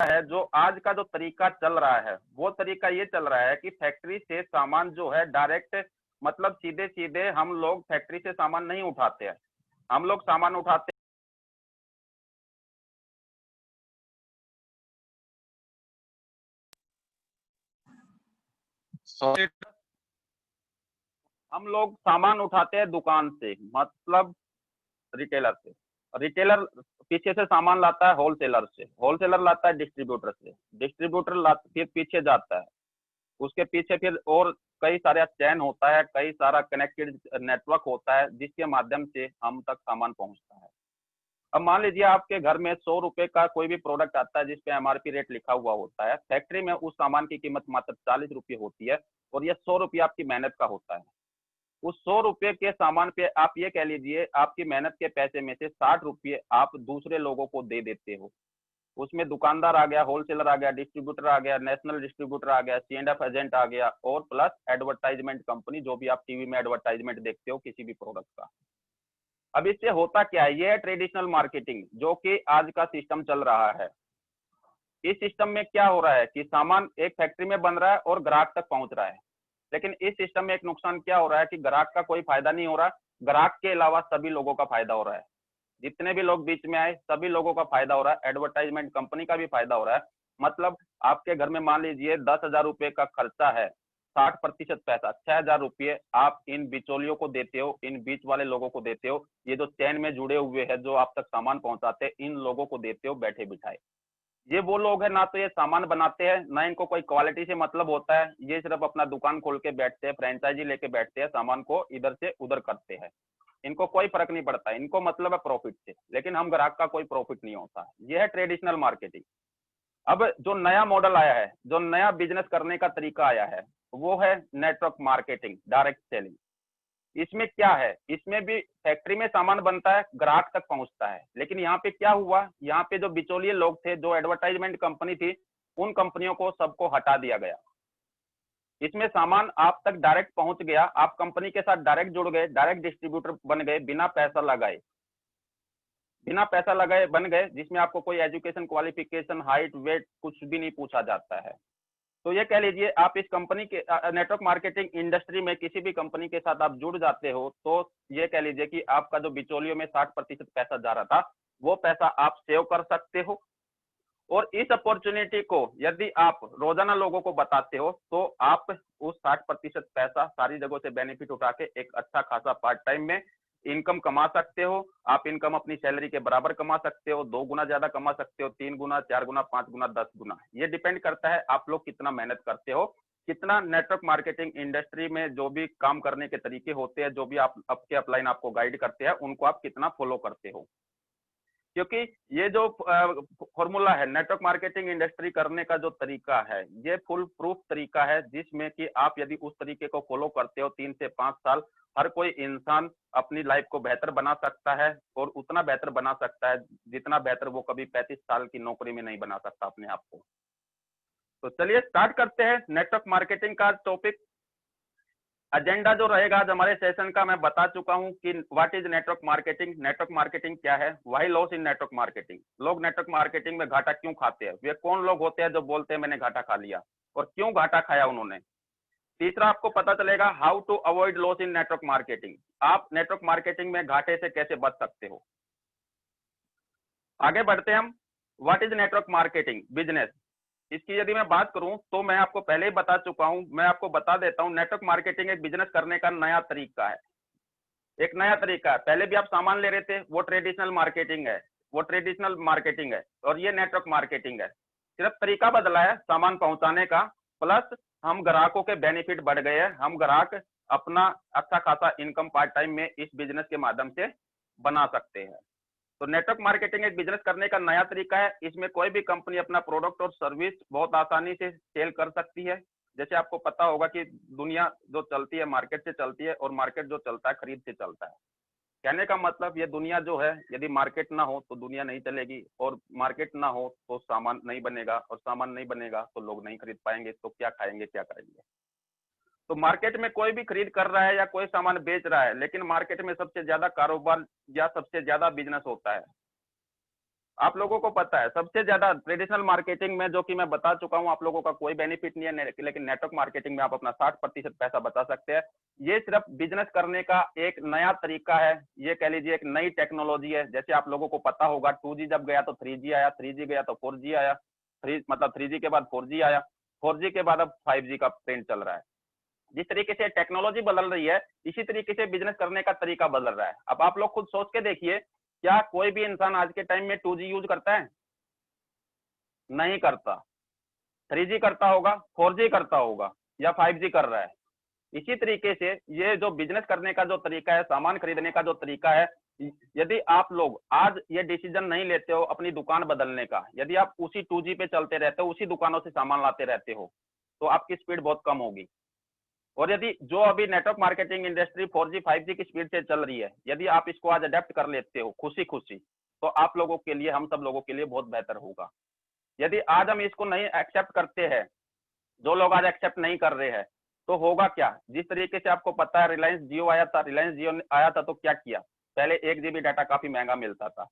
है, जो आज का जो तरीका चल रहा है वो तरीका ये चल रहा है कि फैक्ट्री से सामान जो है डायरेक्ट, मतलब सीधे सीधे हम लोग फैक्ट्री से सामान नहीं उठाते हैं, हम लोग सामान उठाते सॉरी। हम लोग सामान उठाते हैं दुकान से, मतलब रिटेलर से। रिटेलर पीछे से सामान लाता है होलसेलर से, होलसेलर लाता है डिस्ट्रीब्यूटर से, डिस्ट्रीब्यूटर फिर पीछे जाता है, उसके पीछे फिर और कई सारे चैन होता है, कई सारा कनेक्टेड नेटवर्क होता है जिसके माध्यम से हम तक सामान पहुंचता है। अब मान लीजिए आपके घर में 100 रुपए का कोई भी प्रोडक्ट आता है जिसपे एमआरपी रेट लिखा हुआ होता है, फैक्ट्री में उस सामान की कीमत मात्र 40 रुपये होती है और यह 100 रुपये आपकी मेहनत का होता है। उस 100 रुपये के सामान पे आप ये कह लीजिए आपकी मेहनत के पैसे में से 60 रुपये आप दूसरे लोगों को दे देते हो। उसमें दुकानदार आ गया, होलसेलर आ गया, डिस्ट्रीब्यूटर आ गया, नेशनल डिस्ट्रीब्यूटर आ गया, C&F एजेंट आ गया और प्लस एडवर्टाइजमेंट कंपनी, जो भी आप टीवी में एडवर्टाइजमेंट देखते हो किसी भी प्रोडक्ट का। अब इससे होता क्या है, ये है ट्रेडिशनल मार्केटिंग जो कि आज का सिस्टम चल रहा है। इस सिस्टम में क्या हो रहा है कि सामान एक फैक्ट्री में बन रहा है और ग्राहक तक पहुंच रहा है, लेकिन इस सिस्टम में एक नुकसान क्या हो रहा है कि ग्राहक का कोई फायदा नहीं हो रहा, ग्राहक के अलावा सभी लोगों का फायदा हो रहा है। जितने भी लोग बीच में आए सभी लोगों का फायदा हो रहा है, एडवर्टाइजमेंट कंपनी का भी फायदा हो रहा है। मतलब आपके घर में मान लीजिए 10,000 रुपये का खर्चा है, 60% पैसा 6,000 रुपये आप इन बिचौलियों को देते हो, इन बीच वाले लोगों को देते हो, ये जो चैन में जुड़े हुए हैं जो आप तक सामान पहुंचाते हैं, इन लोगों को देते हो बैठे बिठाए। ये वो लोग हैं ना तो ये सामान बनाते हैं, ना इनको कोई क्वालिटी से मतलब होता है, ये सिर्फ अपना दुकान खोल के बैठते हैं, फ्रेंचाइजी लेके बैठते हैं, सामान को इधर से उधर करते हैं, इनको कोई फर्क नहीं पड़ता, इनको मतलब है प्रॉफिट से, लेकिन हम ग्राहक का कोई प्रॉफिट नहीं होता। ये है ट्रेडिशनल मार्केटिंग। अब जो नया मॉडल आया है, जो नया बिजनेस करने का तरीका आया है, वो है नेटवर्क मार्केटिंग, डायरेक्ट सेलिंग। इसमें क्या है, इसमें भी फैक्ट्री में सामान बनता है, ग्राहक तक पहुंचता है, लेकिन यहाँ पे क्या हुआ, यहाँ पे जो बिचौलिए लोग थे, जो एडवर्टाइजमेंट कंपनी थी, उन कंपनियों को सबको हटा दिया गया। इसमें सामान आप तक डायरेक्ट पहुंच गया, आप कंपनी के साथ डायरेक्ट जुड़ गए, डायरेक्ट डिस्ट्रीब्यूटर बन गए, बिना पैसा लगाए, बिना पैसा लगाए बन गए, जिसमें आपको कोई एजुकेशन, क्वालिफिकेशन, हाइट, वेट कुछ भी नहीं पूछा जाता है। तो ये कह लीजिए आप इस कंपनी के नेटवर्क मार्केटिंग इंडस्ट्री में किसी भी कंपनी के साथ आप जुड़ जाते हो, तो ये कह लीजिए कि आपका जो बिचौलियों में 60% पैसा जा रहा था, वो पैसा आप सेव कर सकते हो। और इस अपॉर्चुनिटी को यदि आप रोजाना लोगों को बताते हो तो आप उस 60% पैसा सारी जगहों से बेनिफिट उठा के एक अच्छा खासा पार्ट टाइम में इनकम कमा सकते हो। आप इनकम अपनी सैलरी के बराबर कमा सकते हो, 2 गुना ज्यादा कमा सकते हो, 3 गुना, 4 गुना, 5 गुना, 10 गुना। ये डिपेंड करता है आप लोग कितना मेहनत करते हो, कितना नेटवर्क मार्केटिंग इंडस्ट्री में जो भी काम करने के तरीके होते हैं, जो भी आप आपके अपलाइन आपको गाइड करते हैं, उनको आप कितना फॉलो करते हो। क्योंकि ये जो फॉर्मूला है नेटवर्क मार्केटिंग इंडस्ट्री करने का जो तरीका है, ये फुल प्रूफ तरीका है, जिसमें कि आप यदि उस तरीके को फॉलो करते हो 3 से 5 साल, हर कोई इंसान अपनी लाइफ को बेहतर बना सकता है और उतना बेहतर बना सकता है जितना बेहतर वो कभी 35 साल की नौकरी में नहीं बना सकता अपने आप को। तो चलिए स्टार्ट करते हैं नेटवर्क मार्केटिंग का टॉपिक। एजेंडा जो रहेगा आज हमारे सेशन का, मैं बता चुका हूं कि what is network marketing, network marketing क्या है, why loss in network marketing, लोग नेटवर्क मार्केटिंग में घाटा क्यों खाते हैं, वे कौन लोग होते हैं जो बोलते हैं मैंने घाटा खा लिया और क्यों घाटा खाया उन्होंने। तीसरा आपको पता चलेगा how to avoid loss in network marketing, आप नेटवर्क मार्केटिंग में घाटे से कैसे बच सकते हो। आगे बढ़ते हैं हम। What is network marketing business, इसकी यदि मैं बात करूं तो मैं आपको पहले ही बता चुका हूं, मैं आपको बता देता हूं, नेटवर्क मार्केटिंग एक बिजनेस करने का नया तरीका है, एक नया तरीका है। पहले भी आप सामान ले रहे थे, वो ट्रेडिशनल मार्केटिंग है, वो ट्रेडिशनल मार्केटिंग है, और ये नेटवर्क मार्केटिंग है। सिर्फ तरीका बदला है सामान पहुंचाने का, प्लस हम ग्राहकों के बेनिफिट बढ़ गए हैं, हम ग्राहक अपना अच्छा खासा इनकम पार्ट टाइम में इस बिजनेस के माध्यम से बना सकते हैं। तो नेटवर्क मार्केटिंग एक बिजनेस करने का नया तरीका है, इसमें कोई भी कंपनी अपना प्रोडक्ट और सर्विस बहुत आसानी से सेल कर सकती है। जैसे आपको पता होगा कि दुनिया जो चलती है मार्केट से चलती है और मार्केट जो चलता है खरीद से चलता है। कहने का मतलब ये दुनिया जो है, यदि मार्केट ना हो तो दुनिया नहीं चलेगी, और मार्केट ना हो तो सामान नहीं बनेगा, और सामान नहीं बनेगा तो लोग नहीं खरीद पाएंगे, तो क्या खाएंगे क्या करेंगे। तो मार्केट में कोई भी खरीद कर रहा है या कोई सामान बेच रहा है, लेकिन मार्केट में सबसे ज्यादा कारोबार या सबसे ज्यादा बिजनेस होता है आप लोगों को पता है सबसे ज्यादा ट्रेडिशनल मार्केटिंग में, जो कि मैं बता चुका हूं, आप लोगों का कोई बेनिफिट नहीं है, लेकिन नेटवर्क मार्केटिंग में आप अपना 60% पैसा बचा सकते हैं। ये सिर्फ बिजनेस करने का एक नया तरीका है, ये कह लीजिए एक नई टेक्नोलॉजी है। जैसे आप लोगों को पता होगा 2G जब गया तो 3G आया, 3G गया तो 4G आया, 3G के बाद 4G आया, 4G के बाद अब 5G का ट्रेंड चल रहा है। जिस तरीके से टेक्नोलॉजी बदल रही है, इसी तरीके से बिजनेस करने का तरीका बदल रहा है। अब आप लोग खुद सोच के देखिए, क्या कोई भी इंसान आज के टाइम में 2G यूज करता है? नहीं करता। 3G करता होगा, 4G करता होगा, या 5G कर रहा है। इसी तरीके से ये जो बिजनेस करने का जो तरीका है, सामान खरीदने का जो तरीका है, यदि आप लोग आज ये डिसीजन नहीं लेते हो अपनी दुकान बदलने का, यदि आप उसी 2G पे चलते रहते हो, उसी दुकानों से सामान लाते रहते हो, तो आपकी स्पीड बहुत कम होगी। और यदि जो अभी network marketing industry 4G 5G की स्पीड से चल रही है, यदि आप इसको आज अडेप्ट कर लेते हो खुशी खुशी, तो आप लोगों के लिए, हम सब लोगों के लिए बहुत बेहतर होगा। यदि आज हम इसको नहीं एक्सेप्ट करते हैं, जो लोग आज एक्सेप्ट नहीं कर रहे हैं, तो होगा क्या? जिस तरीके से आपको पता है रिलायंस जियो आया था, रिलायंस जियो आया था तो क्या किया? पहले 1 GB डाटा काफी महंगा मिलता था,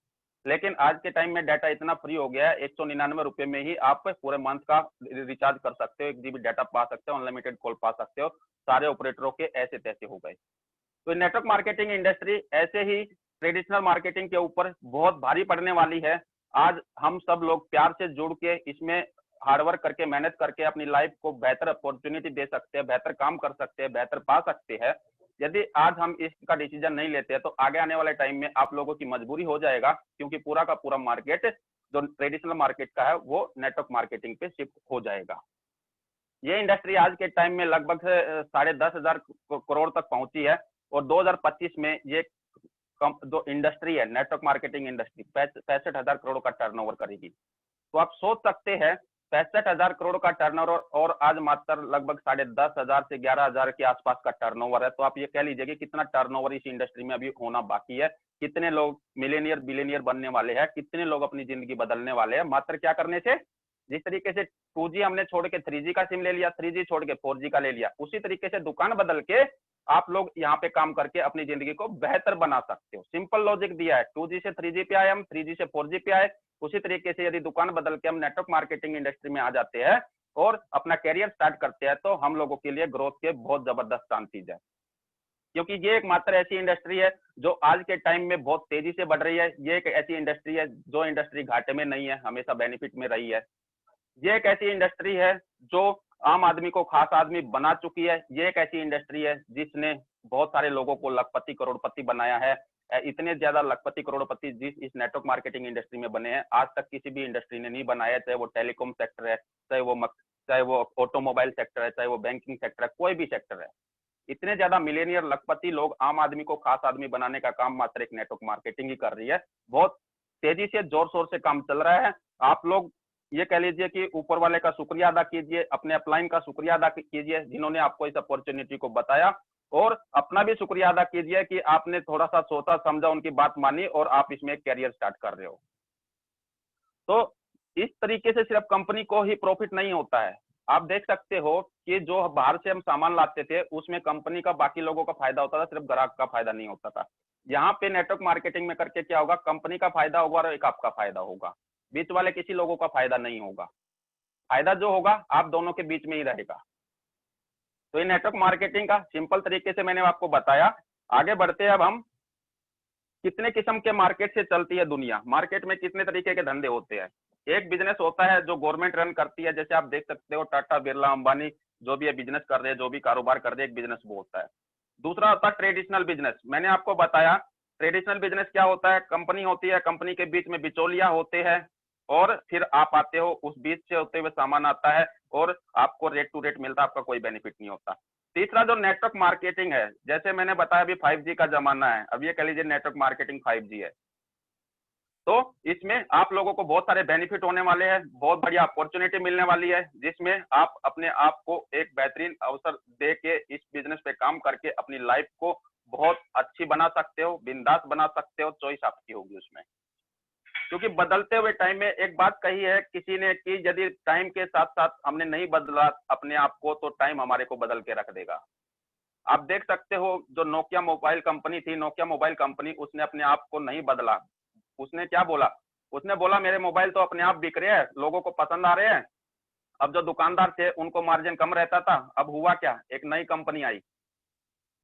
लेकिन आज के टाइम में डाटा इतना फ्री हो गया है, 199 रुपए में ही आप पूरे मंथ का रिचार्ज कर सकते हो, 1 GB डाटा पा सकते हो, अनलिमिटेड कॉल पा सकते हो। सारे ऑपरेटरों के ऐसे तैसे हो गए। तो नेटवर्क मार्केटिंग इंडस्ट्री ऐसे ही ट्रेडिशनल मार्केटिंग के ऊपर बहुत भारी पड़ने वाली है। आज हम सब लोग प्यार से जुड़ के इसमें हार्डवर्क करके, मेहनत करके अपनी लाइफ को बेहतर अपॉर्चुनिटी दे सकते हैं, बेहतर काम कर सकते हैं, बेहतर पा सकते हैं। यदि आज हम इसका डिसीजन नहीं लेते हैं, तो आगे आने वाले टाइम में आप लोगों की मजबूरी हो जाएगा, क्योंकि पूरा का पूरा मार्केट जो ट्रेडिशनल मार्केट का है वो नेटवर्क मार्केटिंग पे शिफ्ट हो जाएगा। ये इंडस्ट्री आज के टाइम में लगभग 10,500 करोड़ तक पहुंची है, और 2025 में ये जो इंडस्ट्री है नेटवर्क मार्केटिंग इंडस्ट्री 65,000 करोड़ का टर्नओवर करेगी। तो आप सोच सकते हैं 65,000 करोड़ का टर्नओवर, और आज मात्र लगभग 10,500 से 11,000 के आसपास का टर्नओवर है। तो आप ये कह लीजिए कि कितना टर्नओवर इस इंडस्ट्री में अभी होना बाकी है, कितने लोग मिलेनियर बिलियनियर बनने वाले हैं, कितने लोग अपनी जिंदगी बदलने वाले हैं मात्र क्या करने से? जिस तरीके से 2G हमने छोड़ के 3G का सिम ले लिया, 3G छोड़ के 4G का ले लिया, उसी तरीके से दुकान बदल के आप लोग यहाँ पे काम करके अपनी जिंदगी को बेहतर बना सकते हो। सिंपल लॉजिक दिया है, 2G से 3G पे आए हम, 3G से 4G पे आए। उसी तरीके से यदि दुकान बदल के हम नेटवर्क मार्केटिंग इंडस्ट्री में आ जाते हैं और अपना कैरियर स्टार्ट करते हैं, तो हम लोगों के लिए ग्रोथ के बहुत जबरदस्त चांसेस है। क्योंकि ये एकमात्र ऐसी इंडस्ट्री है जो आज के टाइम में बहुत तेजी से बढ़ रही है। ये एक ऐसी इंडस्ट्री है जो इंडस्ट्री घाटे में नहीं है, हमेशा बेनिफिट में रही है। ये एक ऐसी इंडस्ट्री है जो आम आदमी को खास आदमी बना चुकी है। ये एक ऐसी इंडस्ट्री है जिसने बहुत सारे लोगों को लखपति करोड़पति बनाया है। इतने ज्यादा लखपति करोड़पति जिस इस नेटवर्क मार्केटिंग इंडस्ट्री में बने हैं, आज तक किसी भी इंडस्ट्री ने नहीं बनाया, चाहे वो टेलीकॉम सेक्टर है, चाहे वो ऑटोमोबाइल सेक्टर है, चाहे वो बैंकिंग सेक्टर है, कोई भी सेक्टर है। इतने ज्यादा मिलेनियर लखपति लोग आम आदमी को खास आदमी बनाने का काम मात्र एक नेटवर्क मार्केटिंग ही कर रही है। बहुत तेजी से जोर शोर से काम चल रहा है। आप लोग ये कह लीजिए कि ऊपर वाले का शुक्रिया अदा कीजिए, अपने अपलाइन का शुक्रिया अदा कीजिए जिन्होंने आपको इस अपॉर्चुनिटी को बताया, और अपना भी शुक्रिया अदा कीजिए कि आपने थोड़ा सा सोचा समझा, उनकी बात मानी और आप इसमें एक कैरियर स्टार्ट कर रहे हो। तो इस तरीके से सिर्फ कंपनी को ही प्रॉफिट नहीं होता है। आप देख सकते हो कि जो बाहर से हम सामान लाते थे उसमें कंपनी का बाकी लोगों का फायदा होता था, सिर्फ ग्राहक का फायदा नहीं होता था। यहाँ पे नेटवर्क मार्केटिंग में करके क्या होगा, कंपनी का फायदा होगा और एक आपका फायदा होगा, बीच वाले किसी लोगों का फायदा नहीं होगा। फायदा जो होगा आप दोनों के बीच में ही रहेगा। तो ये नेटवर्क मार्केटिंग का सिंपल तरीके से मैंने आपको बताया। आगे बढ़ते हैं अब हम, कितने किस्म के मार्केट से चलती है दुनिया, मार्केट में कितने तरीके के धंधे होते हैं। एक बिजनेस होता है जो गवर्नमेंट रन करती है, जैसे आप देख सकते हो टाटा बिरला अंबानी जो भी बिजनेस कर रहे हैं, जो भी कारोबार कर रहे हैं, एक बिजनेस वो होता है। दूसरा होता है ट्रेडिशनल बिजनेस। मैंने आपको बताया ट्रेडिशनल बिजनेस क्या होता है, कंपनी होती है, कंपनी के बीच में बिचौलिया होते हैं, और फिर आप आते हो, उस बीच से होते हुए सामान आता है और आपको रेट टू रेट मिलता है, आपका कोई बेनिफिट नहीं होता। तीसरा जो नेटवर्क मार्केटिंग है, जैसे मैंने बताया अभी 5G का जमाना है, अब ये कह लीजिए नेटवर्क मार्केटिंग 5G है, तो इसमें आप लोगों को बहुत सारे बेनिफिट होने वाले हैं, बहुत बढ़िया अपॉर्चुनिटी मिलने वाली है, जिसमें आप अपने आप को एक बेहतरीन अवसर दे के इस बिजनेस पे काम करके अपनी लाइफ को बहुत अच्छी बना सकते हो, बिंदास बना सकते हो। चॉइस आपकी होगी उसमें, क्योंकि बदलते हुए टाइम में एक बात कही है किसी ने कि यदि टाइम के साथ साथ हमने नहीं बदला अपने आप को, तो टाइम हमारे को बदल के रख देगा। आप देख सकते हो जो नोकिया मोबाइल कंपनी थी, नोकिया मोबाइल कंपनी, उसने अपने आप को नहीं बदला। उसने क्या बोला, उसने बोला मेरे मोबाइल तो अपने आप बिक रहे हैं, लोगों को पसंद आ रहे हैं। अब जो दुकानदार थे उनको मार्जिन कम रहता था। अब हुआ क्या, एक नई कंपनी आई,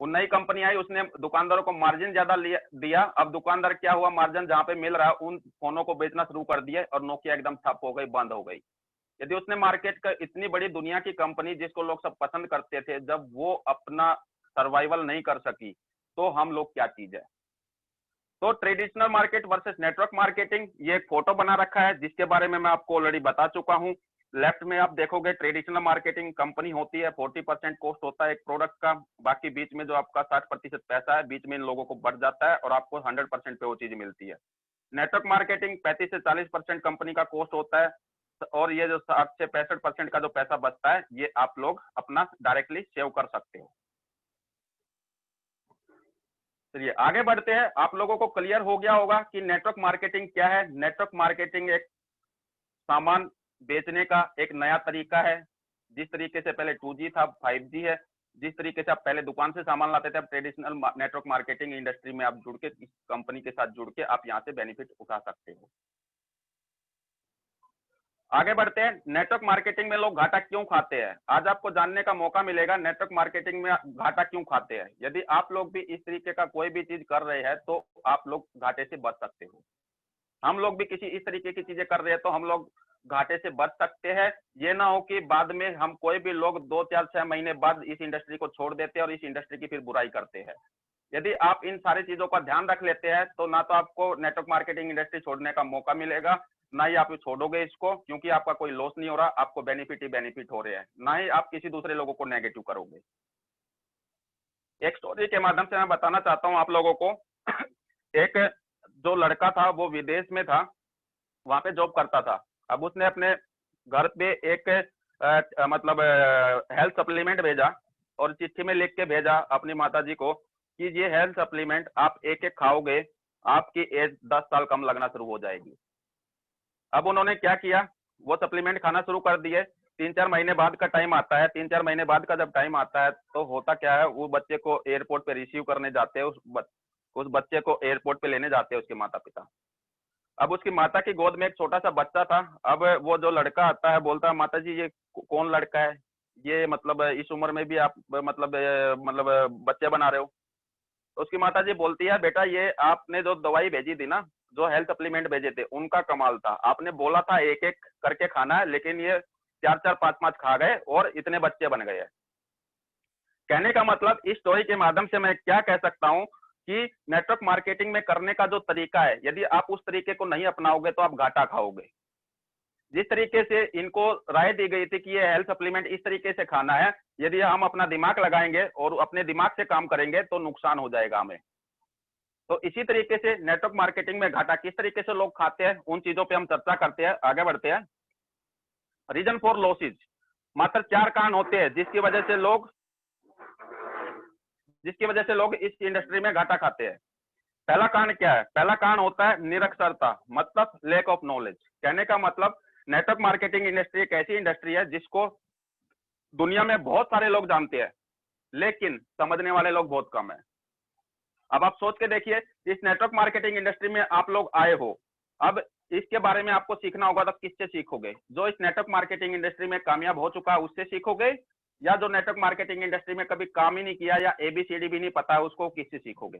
वो नई कंपनी आई, उसने दुकानदारों को मार्जिन ज्यादा दिया। अब दुकानदार क्या हुआ, मार्जिन जहां पे मिल रहा है उन फोनों को बेचना शुरू कर दिए और नोकिया एकदम ठप हो गई, बंद हो गई। यदि उसने मार्केट का, इतनी बड़ी दुनिया की कंपनी जिसको लोग सब पसंद करते थे, जब वो अपना सर्वाइवल नहीं कर सकी, तो हम लोग क्या चीज है। तो traditional market versus network marketing, ये एक फोटो बना रखा है जिसके बारे में मैं आपको ऑलरेडी बता चुका हूं। लेफ्ट में आप देखोगे ट्रेडिशनल मार्केटिंग कंपनी होती है, 40% कॉस्ट होता है एक प्रोडक्ट का, बाकी बीच में जो आपका 60% पैसा है बीच में इन लोगों को बढ़ जाता है और आपको 100% पे वो चीज मिलती है। नेटवर्क मार्केटिंग 35 से 40% कंपनी का कॉस्ट होता है, और ये जो 60 से 65% का जो पैसा बचता है, ये आप लोग अपना डायरेक्टली सेव कर सकते हो। चलिए आगे बढ़ते हैं। आप लोगों को क्लियर हो गया होगा कि नेटवर्क मार्केटिंग क्या है। नेटवर्क मार्केटिंग एक सामान बेचने का एक नया तरीका है। जिस तरीके से पहले 2G था, 5G है। जिस तरीके से आप पहले दुकान से सामान लाते थे, अब ट्रेडिशनल नेटवर्क मार्केटिंग इंडस्ट्री में आप जुड़ के, इस कंपनी के साथ जुड़ के आप यहाँ से बेनिफिट उठा सकते हो। आगे बढ़ते हैं। नेटवर्क मार्केटिंग में लोग घाटा क्यों खाते हैं, आज आपको जानने का मौका मिलेगा नेटवर्क मार्केटिंग में घाटा क्यों खाते हैं। यदि आप लोग भी इस तरीके का कोई भी चीज कर रहे हैं तो आप लोग घाटे से बच सकते हो। हम लोग भी किसी इस तरीके की चीजें कर रहे हैं तो हम लोग घाटे से बच सकते हैं। ये ना हो कि बाद में हम कोई भी लोग 2, 4, 6 महीने बाद इस इंडस्ट्री को छोड़ देते हैं और इस इंडस्ट्री की फिर बुराई करते हैं। यदि आप इन सारी चीजों का ध्यान रख लेते हैं तो ना तो आपको नेटवर्क मार्केटिंग इंडस्ट्री छोड़ने का मौका मिलेगा, ना ही आप छोड़ोगे इसको, क्योंकि आपका कोई लॉस नहीं हो रहा, आपको बेनिफिट ही बेनिफिट हो रहे हैं, ना ही आप किसी दूसरे लोगों को नेगेटिव करोगे। एक स्टोरी के माध्यम से मैं बताना चाहता हूं आप लोगों को। एक जो लड़का था वो विदेश में था, वहां पे जॉब करता था। अब उसने अपने घर पे एक मतलब हेल्थ सप्लीमेंट भेजा और चिट्ठी में लिख के भेजा अपनी माताजी को कि ये हेल्थ सप्लीमेंट आप एक एक खाओगे, आपकी एज 10 साल कम लगना शुरू हो जाएगी। अब उन्होंने क्या किया, वो सप्लीमेंट खाना शुरू कर दिए। 3-4 महीने बाद का टाइम आता है, 3-4 महीने बाद का जब टाइम आता है तो होता क्या है, वो बच्चे को एयरपोर्ट पे रिसीव करने जाते हैं, उस बच्चे को एयरपोर्ट पे लेने जाते हैं उसके माता पिता। अब उसकी माता की गोद में एक छोटा सा बच्चा था। अब वो जो लड़का आता है बोलता है, माता जी ये कौन लड़का है, ये मतलब इस उम्र में भी आप मतलब बच्चे बना रहे हो। तो उसकी माता जी बोलती है, बेटा ये आपने जो दवाई भेजी थी ना, जो हेल्थ सप्लीमेंट भेजे थे, उनका कमाल था। आपने बोला था एक एक करके खाना है, लेकिन ये 4-4, 5-5 खा गए और इतने बच्चे बन गए। कहने का मतलब इस स्टोरी के माध्यम से मैं क्या कह सकता हूं कि नेटवर्क मार्केटिंग में करने का जो तरीका है, यदि आप उस तरीके को नहीं अपनाओगे तो आप घाटा खाओगे। जिस तरीके से इनको राय दी गई थी कि ये हेल्थ सप्लीमेंट इस तरीके से खाना है, यदि हम अपना दिमाग लगाएंगे और अपने दिमाग से काम करेंगे तो नुकसान हो जाएगा हमें। तो इसी तरीके से नेटवर्क मार्केटिंग में घाटा किस तरीके से लोग खाते हैं, उन चीजों पे हम चर्चा करते हैं। आगे बढ़ते हैं। रीजन फॉर लॉसेज, मात्र 4 कारण होते हैं जिसकी वजह से लोग इस इंडस्ट्री में घाटा खाते हैं। पहला कारण क्या है, पहला कारण होता है निरक्षरता, मतलब लैक ऑफ नॉलेज। कहने का मतलब नेटवर्क मार्केटिंग इंडस्ट्री एक ऐसी इंडस्ट्री है जिसको दुनिया में बहुत सारे लोग जानते हैं, लेकिन समझने वाले लोग बहुत कम है। अब आप सोच के देखिए, इस नेटवर्क मार्केटिंग इंडस्ट्री में आप लोग आए हो, अब इसके बारे में आपको सीखना होगा तो किससे सीखोगे, जो इस नेटवर्क मार्केटिंग इंडस्ट्री में कामयाब हो चुका है उससे सीखोगे, या जो नेटवर्क मार्केटिंग इंडस्ट्री में कभी काम ही नहीं किया या ABCD भी नहीं पता है उसको किससे सीखोगे।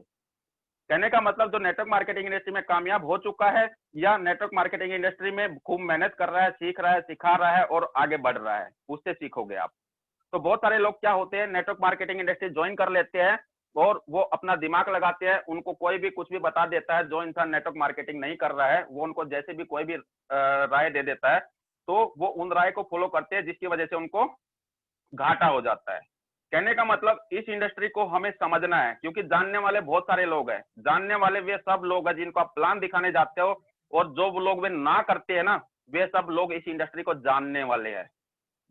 कहने का मतलब जो नेटवर्क मार्केटिंग इंडस्ट्री में कामयाब हो चुका है या नेटवर्क मार्केटिंग इंडस्ट्री में खूब मेहनत कर रहा है, सीख रहा है, सिखा रहा है और आगे बढ़ रहा है, उससे सीखोगे आप। तो बहुत सारे लोग क्या होते हैं, नेटवर्क मार्केटिंग इंडस्ट्री ज्वाइन कर लेते हैं और वो अपना दिमाग लगाते हैं, उनको कोई भी कुछ भी बता देता है। जो इंसान नेटवर्क मार्केटिंग नहीं कर रहा है वो उनको जैसे भी कोई भी राय दे देता है, तो वो उन राय को फॉलो करते हैं, जिसकी वजह से उनको घाटा हो जाता है। कहने का मतलब इस इंडस्ट्री को हमें समझना है, क्योंकि जानने वाले बहुत सारे लोग हैं। जानने वाले वे सब लोग हैं जिनको आप प्लान दिखाने जाते हो, और जो लोग वे ना करते हैं ना, वे सब लोग इस इंडस्ट्री को जानने वाले हैं।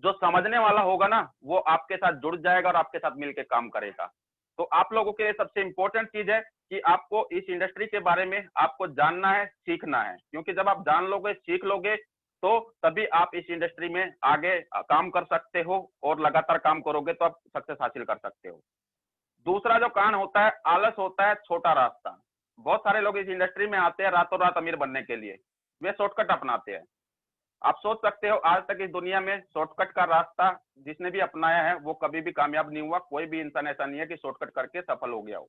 जो समझने वाला होगा ना, वो आपके साथ जुड़ जाएगा और आपके साथ मिलकर काम करेगा। तो आप लोगों के लिए सबसे इंपॉर्टेंट चीज है कि आपको इस इंडस्ट्री के बारे में आपको जानना है, सीखना है, क्योंकि जब आप जान लोगे, सीख लोगे, तो तभी आप इस इंडस्ट्री में आगे काम कर सकते हो, और लगातार काम करोगे तो आप सक्सेस हासिल कर सकते हो। दूसरा जो कारण होता है, आलस होता है, छोटा रास्ता। बहुत सारे लोग इस इंडस्ट्री में आते हैं रातों रात अमीर बनने के लिए, वे शॉर्टकट अपनाते हैं। आप सोच सकते हो आज तक इस दुनिया में शॉर्टकट का रास्ता जिसने भी अपनाया है वो कभी भी कामयाब नहीं हुआ। कोई भी इंसान ऐसा नहीं है कि शॉर्टकट करके सफल हो गया हो।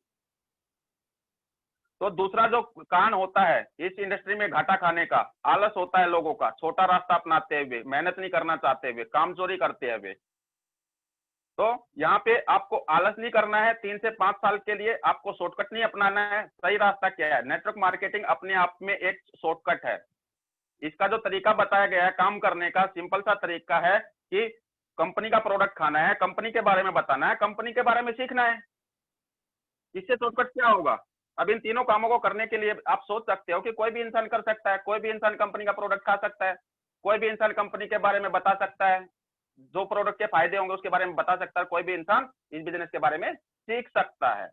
तो दूसरा जो कारण होता है इस इंडस्ट्री में घाटा खाने का, आलस होता है लोगों का, छोटा रास्ता अपनाते हुए, मेहनत नहीं करना चाहते हुए, काम चोरी करते हुए। तो यहाँ पे आपको आलस नहीं करना है। 3 से 5 साल के लिए आपको शॉर्टकट नहीं अपनाना है। सही रास्ता क्या है? नेटवर्क मार्केटिंग अपने आप में एक शॉर्टकट है। इसका जो तरीका बताया गया है काम करने का, सिंपल सा तरीका है कि कंपनी का प्रोडक्ट खाना है, कंपनी के बारे में बताना है, कंपनी के बारे में सीखना है। इससे शॉर्टकट क्या होगा? अब इन तीनों कामों को करने के लिए आप सोच सकते हो कि कोई भी इंसान कर सकता है, कोई भी इंसान कंपनी का प्रोडक्ट खा सकता है, कोई भी इंसान कंपनी के बारे में बता सकता है, जो प्रोडक्ट के फायदे होंगे उसके बारे में बता सकता है, कोई भी इंसान इस बिजनेस के बारे में सीख सकता है।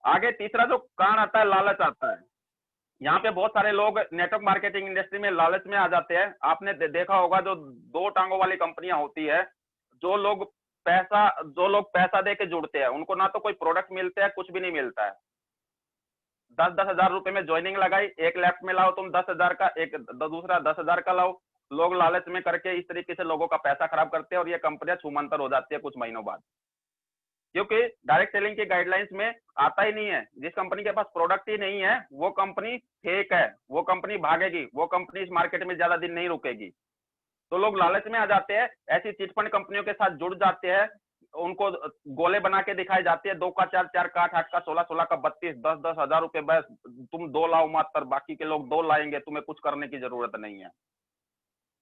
आगे तीसरा जो कारण आता है, लालच आता है। यहाँ पे बहुत सारे लोग नेटवर्क मार्केटिंग इंडस्ट्री में लालच में आ जाते हैं। आपने देखा होगा जो 2 टांगों वाली कंपनियां होती है, जो लोग पैसा दे के जुड़ते हैं, उनको ना तो कोई प्रोडक्ट मिलते हैं, कुछ भी नहीं मिलता है। 10-10 हजार रुपए में ज्वाइनिंग लगाई, एक लेफ्ट में लाओ तुम 10,000 का, एक दूसरा 10,000 का लाओ। लोग लालच में करके इस तरीके से लोगों का पैसा खराब करते हैं और ये कंपनियां छूमंतर हो जाती है कुछ महीनों बाद। क्योंकि डायरेक्ट सेलिंग के गाइडलाइंस में आता ही नहीं है, जिस कंपनी के पास प्रोडक्ट ही नहीं है वो कंपनी फेक है, वो कंपनी भागेगी, वो कंपनी इस मार्केट में ज्यादा दिन नहीं रुकेगी। तो लोग लालच में आ जाते हैं, ऐसी चिटफंड कंपनियों के साथ जुड़ जाते हैं, उनको गोले बना के दिखाई जाती है, 2 का 4, 4 का 8, 8 का 16, 16 का 32, 10-10 हजार रुपए, बस तुम 2 लाओ मात्र, बाकी के लोग 2 लाएंगे, तुम्हें कुछ करने की जरूरत नहीं है।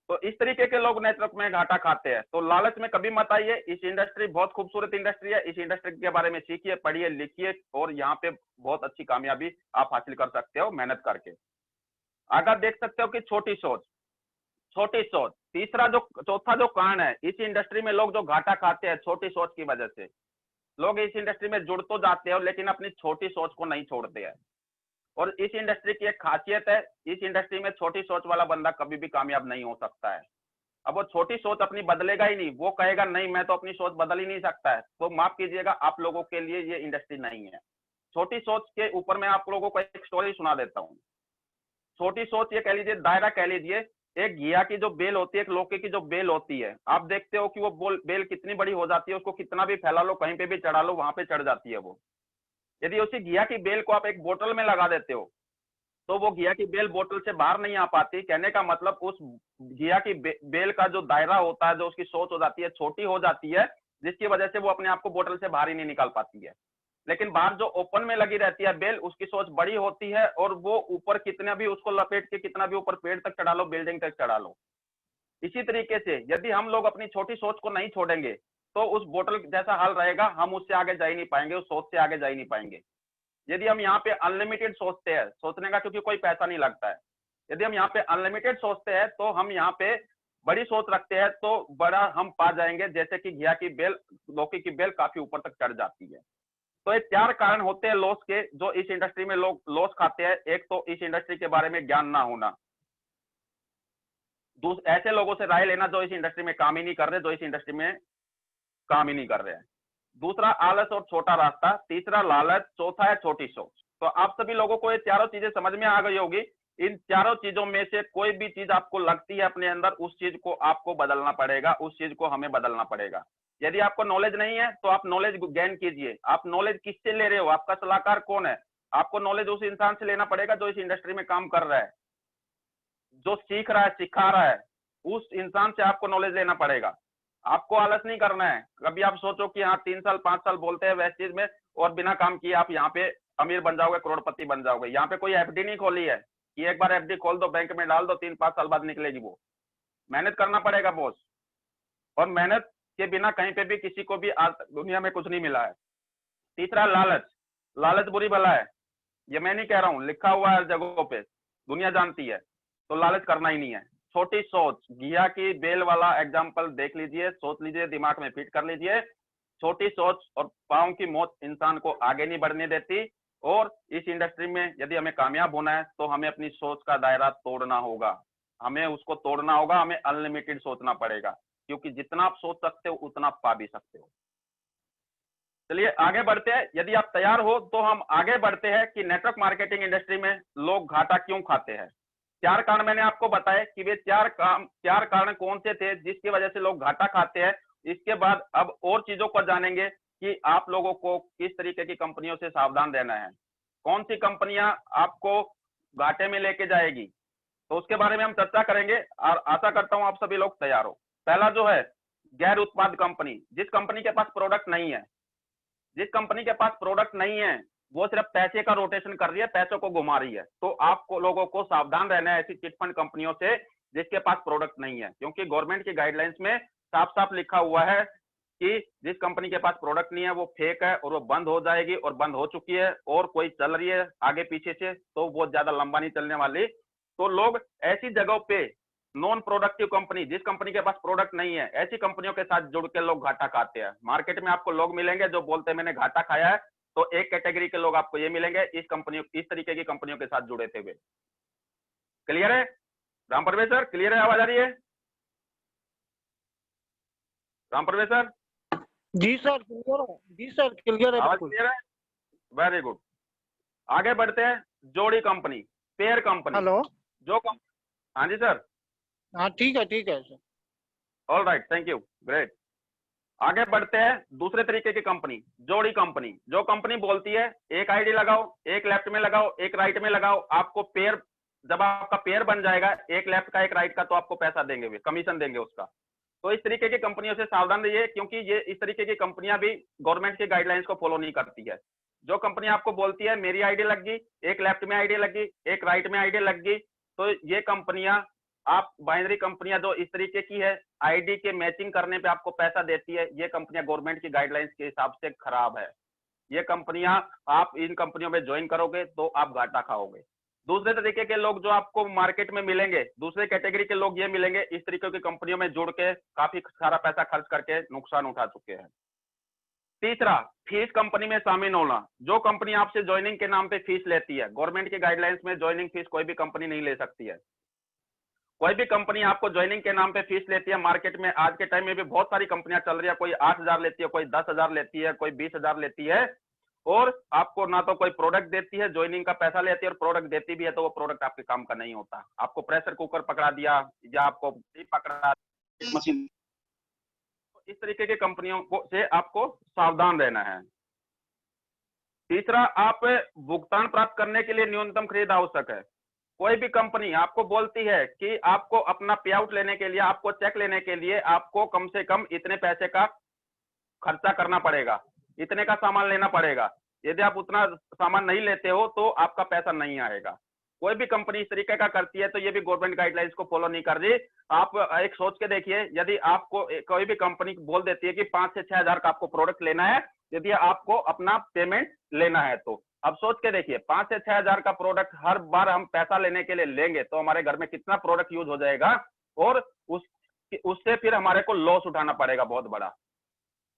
तो इस तरीके के लोग नेटवर्क में घाटा खाते हैं। तो लालच में कभी मत आइए। इस इंडस्ट्री बहुत खूबसूरत इंडस्ट्री है। इस इंडस्ट्री के बारे में सीखिए, पढ़िए, लिखिए और यहाँ पे बहुत अच्छी कामयाबी आप हासिल कर सकते हो मेहनत करके। आगे देख सकते हो कि छोटी सोच, छोटी सोच। चौथा जो कारण है इस इंडस्ट्री में लोग जो घाटा खाते हैं छोटी सोच की वजह से। लोग इस इंडस्ट्री में जुड़ तो जाते हैं लेकिन अपनी छोटी सोच को नहीं छोड़ते हैं। और इस इंडस्ट्री की एक खासियत है, इस इंडस्ट्री में छोटी सोच वाला बंदा कभी भी कामयाब नहीं हो सकता है। अब वो छोटी सोच अपनी बदलेगा ही नहीं, वो कहेगा नहीं मैं तो अपनी सोच बदल ही नहीं सकता है, तो माफ कीजिएगा आप लोगों के लिए ये इंडस्ट्री नहीं है। छोटी सोच के ऊपर मैं आप लोगों को एक स्टोरी सुना देता हूँ। छोटी सोच ये कह लीजिए, दायरा कह लीजिए। एक घिया की जो बेल होती है, एक लौकी की जो बेल होती है, आप देखते हो कि वो बेल कितनी बड़ी हो जाती है, उसको कितना भी फैला लो, कहीं पे भी चढ़ा लो, वहां पे चढ़ जाती है वो। यदि उसी घिया की बेल को आप एक बोतल में लगा देते हो तो वो घिया की बेल बोतल से बाहर नहीं आ पाती। कहने का मतलब उस घिया की बेल का जो दायरा होता है, जो उसकी सोच हो जाती है, छोटी हो जाती है, जिसकी वजह से वो अपने आप को बोतल से बाहर ही नहीं निकाल पाती है। लेकिन बाहर जो ओपन में लगी रहती है बेल, उसकी सोच बड़ी होती है और वो ऊपर कितना भी उसको लपेट के कितना भी ऊपर पेड़ तक चढ़ा लो, बिल्डिंग तक चढ़ा लो। इसी तरीके से यदि हम लोग अपनी छोटी सोच को नहीं छोड़ेंगे तो उस बोतल जैसा हाल रहेगा, हम उससे आगे जा ही नहीं पाएंगे, उस सोच से आगे जा ही नहीं पाएंगे। यदि हम यहाँ पे अनलिमिटेड सोचते हैं, सोचने का क्योंकि कोई पैसा नहीं लगता है, यदि हम यहाँ पे अनलिमिटेड सोचते हैं तो हम यहाँ पे बड़ी सोच रखते हैं तो बड़ा हम पा जाएंगे, जैसे कि घिया की बेल, लौकी की बेल काफी ऊपर तक चढ़ जाती है। तो ये 4 कारण होते हैं लॉस के, जो इस इंडस्ट्री में लोग लॉस खाते हैं। एक तो इस इंडस्ट्री के बारे में ज्ञान ना होना, ऐसे लोगों से राय लेना जो इस इंडस्ट्री में काम ही नहीं कर रहे, जो इस इंडस्ट्री में काम ही नहीं कर रहे हैं। दूसरा आलस और छोटा रास्ता, तीसरा लालच, चौथा है छोटी सोच। तो आप सभी लोगों को ये चारों चीजें समझ में आ गई होगी। इन चारों चीजों में से कोई भी चीज आपको लगती है अपने अंदर, उस चीज को आपको बदलना पड़ेगा, उस चीज को हमें बदलना पड़ेगा। यदि आपको नॉलेज नहीं है तो आप नॉलेज गेन कीजिए। आप नॉलेज किससे ले रहे हो? आपका सलाहकार कौन है? आपको नॉलेज उस इंसान से लेना पड़ेगा जो इस इंडस्ट्री में काम कर रहा है, जो सीख रहा है, सिखा रहा है, उस इंसान से आपको नॉलेज लेना पड़ेगा। आपको आलस नहीं करना है। कभी आप सोचो कि हाँ 3 साल 5 साल बोलते हैं वैसे चीज में और बिना काम किए आप यहाँ पे अमीर बन जाओगे, करोड़पति बन जाओगे। यहाँ पे कोई एफडी नहीं खोली है कि एक बार एफडी खोल दो, बैंक में डाल दो, 3-5 साल बाद निकलेगी वो। मेहनत करना पड़ेगा बॉस, और मेहनत के बिना कहीं पे भी किसी को भी आज दुनिया में कुछ नहीं मिला है। तीसरा लालच, लालच बुरी बला है, ये मैं नहीं कह रहा हूँ, लिखा हुआ है जगहों पे, दुनिया जानती है। तो लालच करना ही नहीं है। छोटी सोच, घिया की बेल वाला एग्जाम्पल देख लीजिए, सोच लीजिए, दिमाग में फिट कर लीजिए। छोटी सोच और पाँव की मौत इंसान को आगे नहीं बढ़ने देती। और इस इंडस्ट्री में यदि हमें कामयाब होना है तो हमें अपनी सोच का दायरा तोड़ना होगा, हमें उसको तोड़ना होगा, हमें अनलिमिटेड सोचना पड़ेगा, क्योंकि जितना आप सोच सकते हो उतना आप पा भी सकते हो। चलिए आगे बढ़ते हैं। यदि आप तैयार हो तो हम आगे बढ़ते हैं कि नेटवर्क मार्केटिंग इंडस्ट्री में लोग घाटा क्यों खाते हैं। चार कारण मैंने आपको बताए कि वे चार कारण कौन से थे जिसकी वजह से लोग घाटा खाते हैं। इसके बाद अब और चीजों को जानेंगे कि आप लोगों को किस तरीके की कंपनियों से सावधान रहना है, कौन सी कंपनियां आपको घाटे में लेके जाएगी, तो उसके बारे में हम चर्चा करेंगे और आशा करता हूं आप सभी लोग तैयार हो। पहला जो है गैर उत्पाद कंपनी, जिस कंपनी के पास प्रोडक्ट नहीं है, जिस कंपनी के पास प्रोडक्ट नहीं है वो सिर्फ पैसे का रोटेशन कर रही है, पैसों को घुमा रही है, तो आपको लोगों को सावधान रहना है ऐसी चिटफंड कंपनियों से जिसके पास प्रोडक्ट नहीं है, क्योंकि गवर्नमेंट की गाइडलाइंस में साफ साफ लिखा हुआ है कि जिस कंपनी के पास प्रोडक्ट नहीं है वो फेक है और वो बंद हो जाएगी और बंद हो चुकी है, और कोई चल रही है आगे पीछे से तो वो ज्यादा लंबा नहीं चलने वाली। तो लोग ऐसी जगहों पे नॉन प्रोडक्टिव कंपनी, जिस कंपनी के पास प्रोडक्ट नहीं है, ऐसी कंपनियों के साथ जुड़ के लोग घाटा खाते हैं। मार्केट में आपको लोग मिलेंगे जो बोलते हैं मैंने घाटा खाया है, तो एक कैटेगरी के लोग आपको ये मिलेंगे इस तरीके की कंपनियों के साथ जुड़े थे हुए। क्लियर है राम प्रवेश सर? क्लियर है, आवाज आ रही है राम प्रवेश सर? जी सर क्लियर है, जी सर क्लियर है, आवाज बिल्कुल क्लियर है, वेरी गुड। आगे बढ़ते हैं, जोड़ी कंपनी, पेयर कंपनी। हेलो, हाँ जी सर, हाँ ठीक है sir. All right, thank you, great. आगे बढ़ते हैं, दूसरे तरीके की कंपनी, जोड़ी कंपनी। जो कंपनी बोलती है एक आईडी लगाओ, एक लेफ्ट में लगाओ, एक राइट में लगाओ, आपको पेयर, जब आपका पेयर बन जाएगा एक लेफ्ट का एक राइट का, तो आपको पैसा देंगे, वे कमीशन देंगे उसका। तो इस तरीके की कंपनियों से सावधान रहिए, क्योंकि ये इस तरीके की कंपनियां भी गवर्नमेंट की गाइडलाइंस को फॉलो नहीं करती है। जो कंपनी आपको बोलती है मेरी आईडी लग गई, एक लेफ्ट में आईडी लग गई, एक राइट में आईडी लग गई, तो ये कंपनियां, आप बाइनरी कंपनियां जो इस तरीके की है आईडी के मैचिंग करने पे आपको पैसा देती है, ये कंपनियां गवर्नमेंट की गाइडलाइंस के हिसाब से खराब है। ये कंपनियां, आप इन कंपनियों में ज्वाइन करोगे तो आप घाटा खाओगे। दूसरे तरीके के लोग जो आपको मार्केट में मिलेंगे, दूसरे कैटेगरी के लोग ये मिलेंगे इस तरीके की कंपनियों में जुड़ के काफी सारा पैसा खर्च करके नुकसान उठा चुके हैं। तीसरा, फीस कंपनी में शामिल होना। जो कंपनी आपसे ज्वाइनिंग के नाम पे फीस लेती है, गवर्नमेंट की गाइडलाइंस में ज्वाइनिंग फीस कोई भी कंपनी नहीं ले सकती है। कोई भी कंपनी आपको ज्वाइनिंग के नाम पे फीस लेती है, मार्केट में आज के टाइम में भी बहुत सारी कंपनियां चल रही है, कोई 8,000 लेती है, कोई 10,000 लेती है, कोई 20,000 लेती है, और आपको ना तो कोई प्रोडक्ट देती है, ज्वाइनिंग का पैसा लेती है, और प्रोडक्ट देती भी है तो वो प्रोडक्ट आपके काम का नहीं होता। आपको प्रेशर कुकर पकड़ा दिया या आपको पकड़ा मशीन, इस तरीके की कंपनियों को से आपको सावधान रहना है। तीसरा, आप भुगतान प्राप्त करने के लिए न्यूनतम खरीद आवश्यक है। कोई भी कंपनी आपको बोलती है कि आपको अपना पे आउट लेने के लिए, आपको चेक लेने के लिए आपको कम से कम इतने पैसे का खर्चा करना पड़ेगा, इतने का सामान लेना पड़ेगा। यदि आप उतना सामान नहीं लेते हो तो आपका पैसा नहीं आएगा। कोई भी कंपनी इस तरीके का करती है तो ये भी गवर्नमेंट गाइडलाइंस को फॉलो नहीं कर रही। आप एक सोच के देखिए, यदि आपको कोई भी कंपनी बोल देती है कि 5 से 6,000 का आपको प्रोडक्ट लेना है, यदि आपको अपना पेमेंट लेना है, तो अब सोच के देखिए 5 से 6,000 का प्रोडक्ट हर बार हम पैसा लेने के लिए लेंगे तो हमारे घर में कितना प्रोडक्ट यूज हो जाएगा, और उससे फिर हमारे को लॉस उठाना पड़ेगा बहुत बड़ा।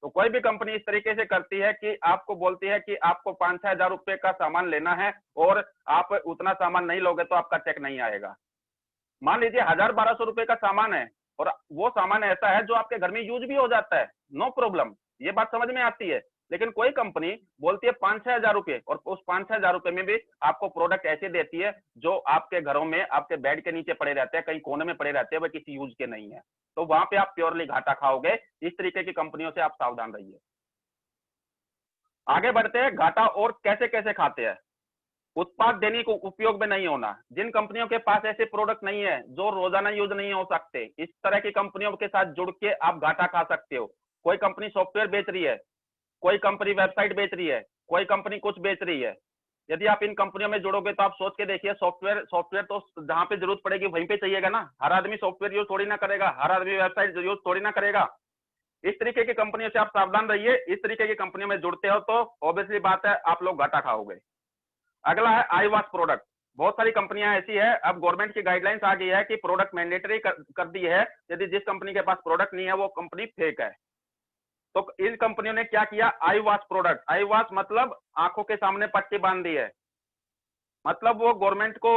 तो कोई भी कंपनी इस तरीके से करती है कि आपको बोलती है कि आपको 5-6 हजार रुपए का सामान लेना है और आप उतना सामान नहीं लोगे तो आपका चेक नहीं आएगा। मान लीजिए 1,000-1,200 रुपए का सामान है और वो सामान ऐसा है जो आपके घर में यूज भी हो जाता है, नो प्रॉब्लम, ये बात समझ में आती है। लेकिन कोई कंपनी बोलती है 5-6 हजार रुपए, और उस 5-6 हजार रुपए में भी आपको प्रोडक्ट ऐसे देती है जो आपके घरों में आपके बेड के नीचे पड़े रहते हैं, कहीं कोने में पड़े रहते हैं, वह किसी यूज के नहीं है, तो वहां पे आप प्योरली घाटा खाओगे। इस तरीके की कंपनियों से आप सावधान रहिए। आगे बढ़ते हैं, घाटा और कैसे कैसे खाते हैं। उत्पाद दैनिक उपयोग में नहीं होना। जिन कंपनियों के पास ऐसे प्रोडक्ट नहीं है जो रोजाना यूज नहीं हो सकते, इस तरह की कंपनियों के साथ जुड़ के आप घाटा खा सकते हो। कोई कंपनी सॉफ्टवेयर बेच रही है, कोई कंपनी वेबसाइट बेच रही है, कोई कंपनी कुछ बेच रही है, यदि आप इन कंपनियों में जुड़ोगे तो आप सोच के देखिए, सॉफ्टवेयर तो जहां पे जरूरत पड़ेगी वहीं पे चाहिएगा ना। हर आदमी सॉफ्टवेयर यूज थोड़ी ना करेगा, हर आदमी वेबसाइट यूज थोड़ी ना करेगा। इस तरीके की कंपनियों से आप सावधान रहिए। इस तरीके की कंपनियों में जुड़ते हो तो ऑब्वियसली बात है आप लोग घाटा खाओगे। अगला है आई वॉश प्रोडक्ट। बहुत सारी कंपनियां ऐसी है, अब गवर्नमेंट की गाइडलाइंस आ गई है कि प्रोडक्ट मैंडेटरी कर दी है, यदि जिस कंपनी के पास प्रोडक्ट नहीं है वो कंपनी फेक है। तो इन कंपनियों ने क्या किया, आई वॉश प्रोडक्ट। आई वॉश मतलब आंखों के सामने पट्टी बांध दी है, मतलब वो गवर्नमेंट को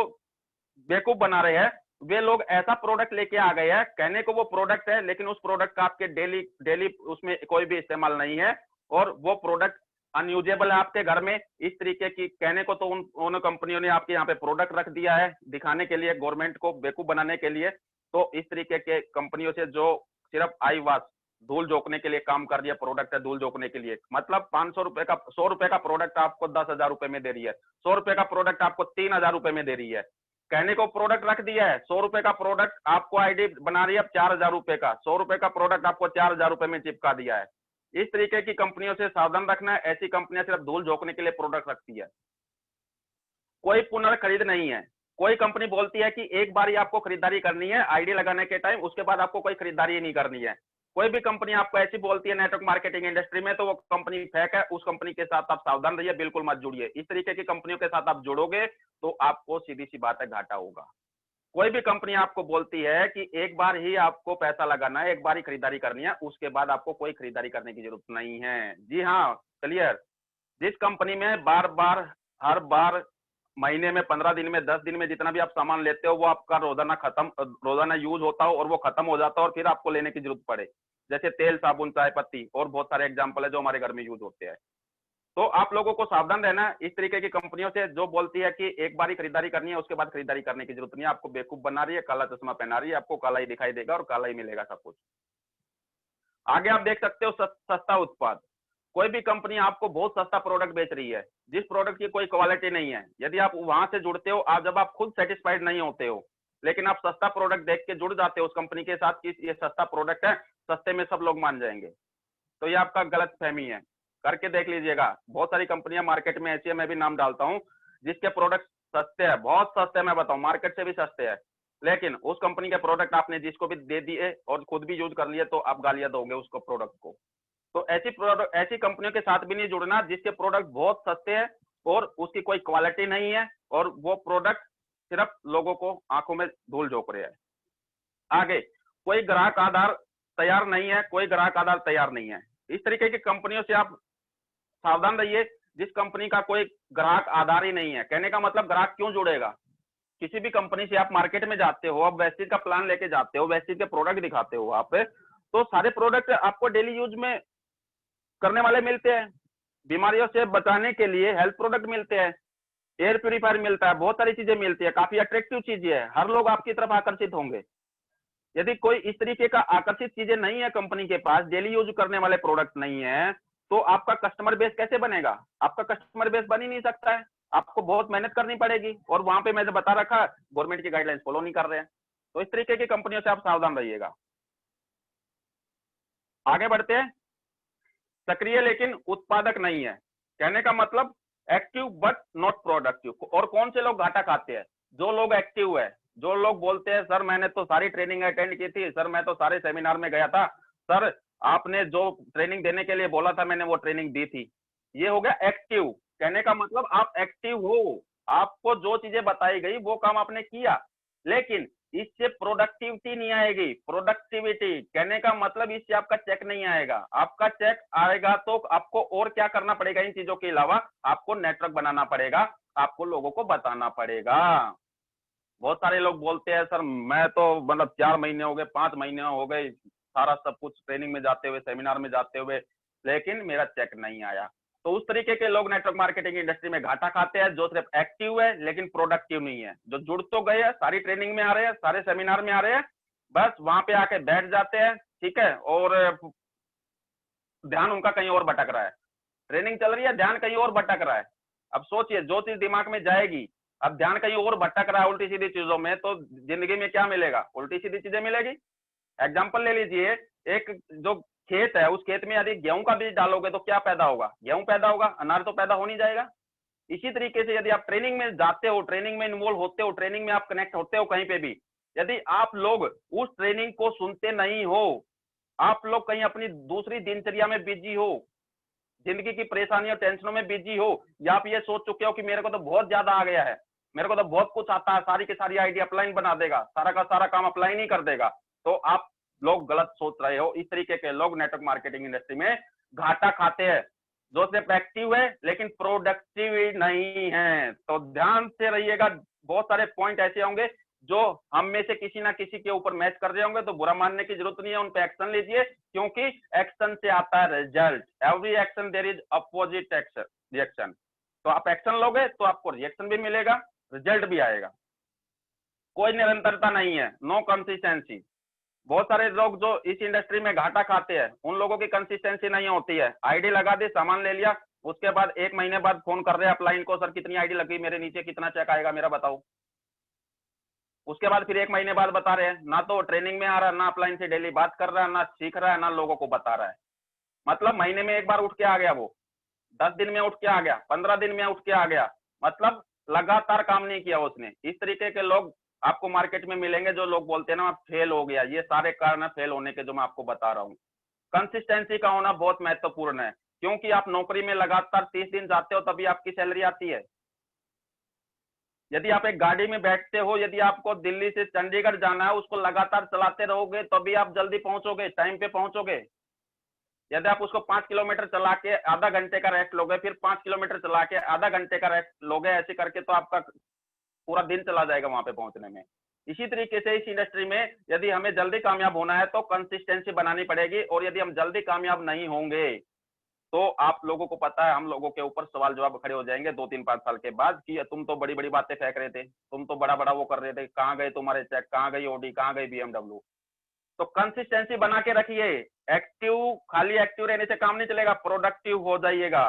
बेवकूफ बना रहे हैं। वे लोग ऐसा प्रोडक्ट लेके आ गए हैं, कहने को वो प्रोडक्ट है लेकिन उस प्रोडक्ट का आपके डेली उसमें कोई भी इस्तेमाल नहीं है, और वो प्रोडक्ट अनयूजेबल है आपके घर में, इस तरीके की कहने को तो उन कंपनियों ने आपके यहाँ पे प्रोडक्ट रख दिया है दिखाने के लिए, गवर्नमेंट को बेवकूफ बनाने के लिए। तो इस तरीके के कंपनियों से जो सिर्फ आई वॉश धूल झोंकने के लिए काम कर रही है, प्रोडक्ट है धूल झोंकने के लिए, मतलब 500 रुपए का 100 रुपए का प्रोडक्ट आपको 10,000 रुपए में दे रही है, 100 रुपए का प्रोडक्ट आपको 3,000 रुपए में दे रही है। कहने को प्रोडक्ट रख दिया है, 100 रुपए का प्रोडक्ट आपको आईडी बना रही है 4,000 रुपए का, 100 रुपए का प्रोडक्ट आपको 4,000 रुपए में चिपका दिया है। इस तरीके की कंपनियों से सावधान रखना है, ऐसी कंपनियां सिर्फ धूल झोंकने के लिए प्रोडक्ट रखती है, कोई पुनर्खरीद नहीं है। कोई कंपनी बोलती है कि एक बार ही आपको खरीदारी करनी है आईडी लगाने के टाइम, उसके बाद आपको कोई खरीदारी नहीं करनी है। कोई भी कंपनी आपको ऐसी बोलती है नेटवर्क मार्केटिंग इंडस्ट्री में, तो वो कंपनी फेक है, उस कंपनी के साथ आप सावधान रहिए, बिल्कुल मत जुड़िए। इस तरीके की कंपनियों के साथ आप जुड़ोगे तो आपको सीधी सी बात है घाटा होगा। कोई भी कंपनी आपको बोलती है कि एक बार ही आपको पैसा लगाना है, एक बार ही खरीदारी करनी है, उसके बाद आपको कोई खरीदारी करने की जरूरत नहीं है। जी हाँ, क्लियर। जिस कंपनी में बार बार हर बार महीने में 15 दिन में 10 दिन में जितना भी आप सामान लेते हो वो आपका रोजाना यूज होता हो और वो खत्म हो जाता हो और फिर आपको लेने की जरूरत पड़े, जैसे तेल, साबुन, चाय पत्ती और बहुत सारे एग्जाम्पल है जो हमारे घर में यूज होते हैं। तो आप लोगों को सावधान रहना है इस तरीके की कंपनियों से जो बोलती है कि एक बार ही खरीदारी करनी है, उसके बाद खरीदारी करने की जरूरत नहीं है, आपको बेवकूफ बना रही है, काला चश्मा पहना रही है, आपको काला ही दिखाई देगा और काला ही मिलेगा सब कुछ। आगे आप देख सकते हो सस्ता उत्पाद। कोई भी कंपनी आपको बहुत सस्ता प्रोडक्ट बेच रही है, जिस प्रोडक्ट की कोई क्वालिटी नहीं है। यदि आप वहां से जुड़ते हो, आप जब आप खुद सेटिस्फाइड नहीं होते हो, लेकिन आप सस्ता प्रोडक्ट देख के जुड़ जाते हो उस कंपनी के साथ कि ये सस्ता प्रोडक्ट है, सस्ते में सब लोग मान जाएंगे, तो ये आपका गलत फहमी है। करके देख लीजिएगा, बहुत सारी कंपनियां मार्केट में ऐसी है, मैं भी नाम डालता हूं, जिसके प्रोडक्ट सस्ते हैं, बहुत सस्ते हैं, मैं बताऊं मार्केट से भी सस्ते हैं, लेकिन उस कंपनी के प्रोडक्ट आपने जिसको भी दे दिए और खुद भी यूज कर लिए तो आप गालियां दोगे उसको प्रोडक्ट को। तो ऐसी कंपनियों के साथ भी नहीं जुड़ना जिसके प्रोडक्ट बहुत सस्ते हैं और उसकी कोई क्वालिटी नहीं है और वो प्रोडक्ट सिर्फ लोगों को आंखों में धूल झोंक रहे हैं। आगे, कोई ग्राहक आधार तैयार नहीं है, कोई ग्राहक आधार तैयार नहीं है। इस तरीके की कंपनियों से आप सावधान रहिए जिस कंपनी का कोई ग्राहक आधार ही नहीं है। कहने का मतलब ग्राहक क्यों जुड़ेगा? किसी भी कंपनी से आप मार्केट में जाते हो, आप वेस्टीज का प्लान लेके जाते हो, वेस्टीज के प्रोडक्ट दिखाते हो आप, तो सारे प्रोडक्ट आपको डेली यूज में करने वाले मिलते हैं, बीमारियों से बचाने के लिए हेल्थ प्रोडक्ट मिलते हैं, एयर प्यूरिफायर मिलता है, बहुत सारी चीजें मिलती है, काफी अट्रैक्टिव चीजें है, हर लोग आपकी तरफ आकर्षित होंगे। यदि कोई इस तरीके का आकर्षित चीजें नहीं है कंपनी के पास, डेली यूज करने वाले प्रोडक्ट नहीं है, तो आपका कस्टमर बेस कैसे बनेगा? आपका कस्टमर बेस बन ही नहीं सकता है, आपको बहुत मेहनत करनी पड़ेगी और वहां पे मैंने बता रखा गवर्नमेंट की गाइडलाइंस फॉलो नहीं कर रहे हैं। तो इस तरीके की कंपनियों से आप सावधान रहिएगा। आगे बढ़ते हैं। सक्रिय लेकिन उत्पादक नहीं है, कहने का मतलब एक्टिव बट नॉट प्रोडक्टिव। और कौन से लोग घाटा खाते हैं? जो लोग एक्टिव है, जो लोग बोलते हैं सर मैंने तो सारी ट्रेनिंग अटेंड की थी, सर मैं तो सारे सेमिनार में गया था, सर आपने जो ट्रेनिंग देने के लिए बोला था मैंने वो ट्रेनिंग दी थी। ये हो गया एक्टिव। कहने का मतलब आप एक्टिव हो, आपको जो चीजें बताई गई वो काम आपने किया, लेकिन इससे प्रोडक्टिविटी नहीं आएगी। प्रोडक्टिविटी कहने का मतलब इससे आपका चेक नहीं आएगा। आपका चेक आएगा तो आपको और क्या करना पड़ेगा? इन चीजों के अलावा आपको नेटवर्क बनाना पड़ेगा, आपको लोगों को बताना पड़ेगा। बहुत सारे लोग बोलते हैं सर मैं तो मतलब 4 महीने हो गए, 5 महीने हो गए सारा सब कुछ ट्रेनिंग में जाते हुए, सेमिनार में जाते हुए, लेकिन मेरा चेक नहीं आया। तो उस तरीके के लोग नेटवर्क मार्केटिंग इंडस्ट्री में घाटा खाते हैं, जो सिर्फ एक्टिव है लेकिन प्रोडक्टिव नहीं है। जो जुड़ तो गए हैं, सारी ट्रेनिंग में आ रहे हैं, सारे सेमिनार में आ रहे हैं, बस वहां पे आके बैठ जाते हैं, ठीक है, और ध्यान उनका कहीं और भटक रहा है। ट्रेनिंग चल रही है, ध्यान कहीं और भटक रहा है। अब सोचिए, जो चीज दिमाग में जाएगी, अब ध्यान कहीं और भटक रहा है उल्टी सीधी चीजों में, तो जिंदगी में क्या मिलेगा? उल्टी सीधी चीजें मिलेगी। एग्जाम्पल ले लीजिए, एक जो खेत है, उस खेत में यदि गेहूं का बीज डालोगे तो क्या पैदा होगा? गेहूं पैदा होगा, अनार तो पैदा हो नहीं जाएगा। इसी तरीके से यदि आप ट्रेनिंग में जाते हो, ट्रेनिंग में इन्वॉल्व होते हो, ट्रेनिंग में आप कनेक्ट होते हो कहीं पे भी, यदि आप लोग उस ट्रेनिंग को सुनते नहीं हो, आप लोग कहीं अपनी दूसरी दिनचर्या में बिजी हो, जिंदगी की परेशानियों टेंशनों में बिजी हो, या आप ये सोच चुके हो कि मेरे को तो बहुत ज्यादा आ गया है, मेरे को तो बहुत कुछ आता है, सारी की सारी आईडी अपलाइन बना देगा, सारा का सारा काम अपलाइन ही कर देगा, तो आप लोग गलत सोच रहे हो। इस तरीके के लोग नेटवर्क मार्केटिंग इंडस्ट्री में घाटा खाते हैं, जो सिर्फ एक्टिव है लेकिन प्रोडक्टिव नहीं है। तो ध्यान से रहिएगा, बहुत सारे पॉइंट ऐसे होंगे जो हम में से किसी ना किसी के ऊपर मैच कर रहे होंगे तो बुरा मानने की जरूरत नहीं है, उन पे एक्शन लीजिए, क्योंकि एक्शन से आता है result. Every action there is opposite action reaction. तो आप एक्शन लोगे तो आपको रिएक्शन भी मिलेगा, रिजल्ट भी आएगा। कोई निरंतरता नहीं है, नो कंसिस्टेंसी। बहुत सारे लोग जो इस इंडस्ट्री में घाटा खाते हैं उन लोगों की कंसिस्टेंसी नहीं होती है। आईडी लगा दी, सामान ले लिया, उसके बाद 1 महीने बाद फोन कर रहे हैं अपलाइन को, सर कितनी आईडी लगी मेरे नीचे, कितना चेक आएगा मेरा बताओ। उसके बाद फिर 1 महीने बाद बता रहे हैं, ना तो ट्रेनिंग में आ रहा है, ना अपलाइन से डेली बात कर रहा है, ना सीख रहा है, ना लोगों को बता रहा है। मतलब महीने में एक बार उठ के आ गया, वो 10 दिन में उठ के आ गया, 15 दिन में उठ के आ गया, मतलब लगातार काम नहीं किया उसने। इस तरीके के लोग आपको मार्केट में मिलेंगे जो लोग बोलते हैं ना फेल हो गया। ये सारे कारण है फेल होने के जो मैं आपको बता रहा हूँ। कंसिस्टेंसी का होना बहुत महत्वपूर्ण है, क्योंकि आप नौकरी में लगातार 30 दिन जाते हो तभी आपकी सैलरी आती है। यदि आप एक गाड़ी में बैठते हो, यदि आपको दिल्ली से चंडीगढ़ जाना है, उसको लगातार चलाते रहोगे तभी आप जल्दी पहुंचोगे, टाइम पे पहुंचोगे। यदि आप उसको 5 किलोमीटर चला के आधा घंटे का रेस्ट लोगे, फिर 5 किलोमीटर चला के आधा घंटे का रेस्ट लोगे, ऐसे करके तो आपका पूरा दिन चला जाएगा वहां पे पहुंचने में। इसी तरीके से इस इंडस्ट्री में यदि हमें जल्दी कामयाब होना है तो कंसिस्टेंसी बनानी पड़ेगी, और यदि हम जल्दी कामयाब नहीं होंगे तो आप लोगों को पता है हम लोगों के ऊपर सवाल जवाब खड़े हो जाएंगे 2-3-5 साल के बाद कि तुम तो बड़ी बड़ी बातें फेंक रहे थे, तुम तो बड़ा बड़ा वो कर रहे थे, कहाँ गए तुम्हारे चेक, कहाँ गई ओडी, कहाँ गई बीएमडब्ल्यू। तो कंसिस्टेंसी बना के रखिए। एक्टिव, खाली एक्टिव रहने से काम नहीं चलेगा, प्रोडक्टिव हो जाइएगा।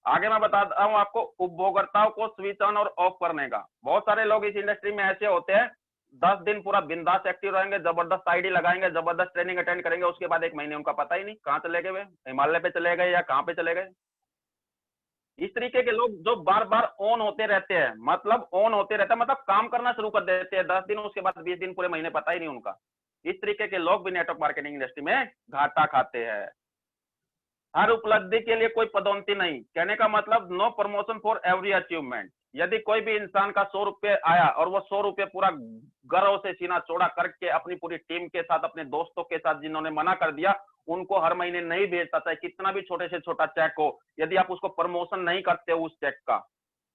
आगे मैं बताता हूं आपको उपभोक्ताओं को स्विच ऑन और ऑफ करने का। बहुत सारे लोग इस इंडस्ट्री में ऐसे होते हैं 10 दिन पूरा बिंदास एक्टिव रहेंगे, जबरदस्त आईडी लगाएंगे, जबरदस्त ट्रेनिंग अटेंड करेंगे, उसके बाद 1 महीने उनका पता ही नहीं कहाँ चले गए, वे हिमालय पे चले गए या कहाँ पे चले गए। इस तरीके के लोग जो बार बार ऑन होते रहते हैं, मतलब ऑन होते रहते हैं, मतलब काम करना शुरू कर देते हैं 10 दिन, उसके बाद 20 दिन पूरे महीने पता ही नहीं उनका। इस तरीके के लोग भी नेटवर्क मार्केटिंग इंडस्ट्री में घाटा खाते हैं। हर उपलब्धि के लिए कोई पदोन्नति नहीं, कहने का मतलब no promotion for every achievement. यदि कोई भी इंसान का 100 रुपये आया और वो 100 रुपये पूरा गर्व से सीना चौड़ा करके अपनी पूरी टीम के साथ, अपने दोस्तों के साथ जिन्होंने मना कर दिया, उनको हर महीने नहीं भेजता, चाहे कितना भी छोटे से छोटा चेक हो, यदि आप उसको प्रमोशन नहीं करते उस चेक का,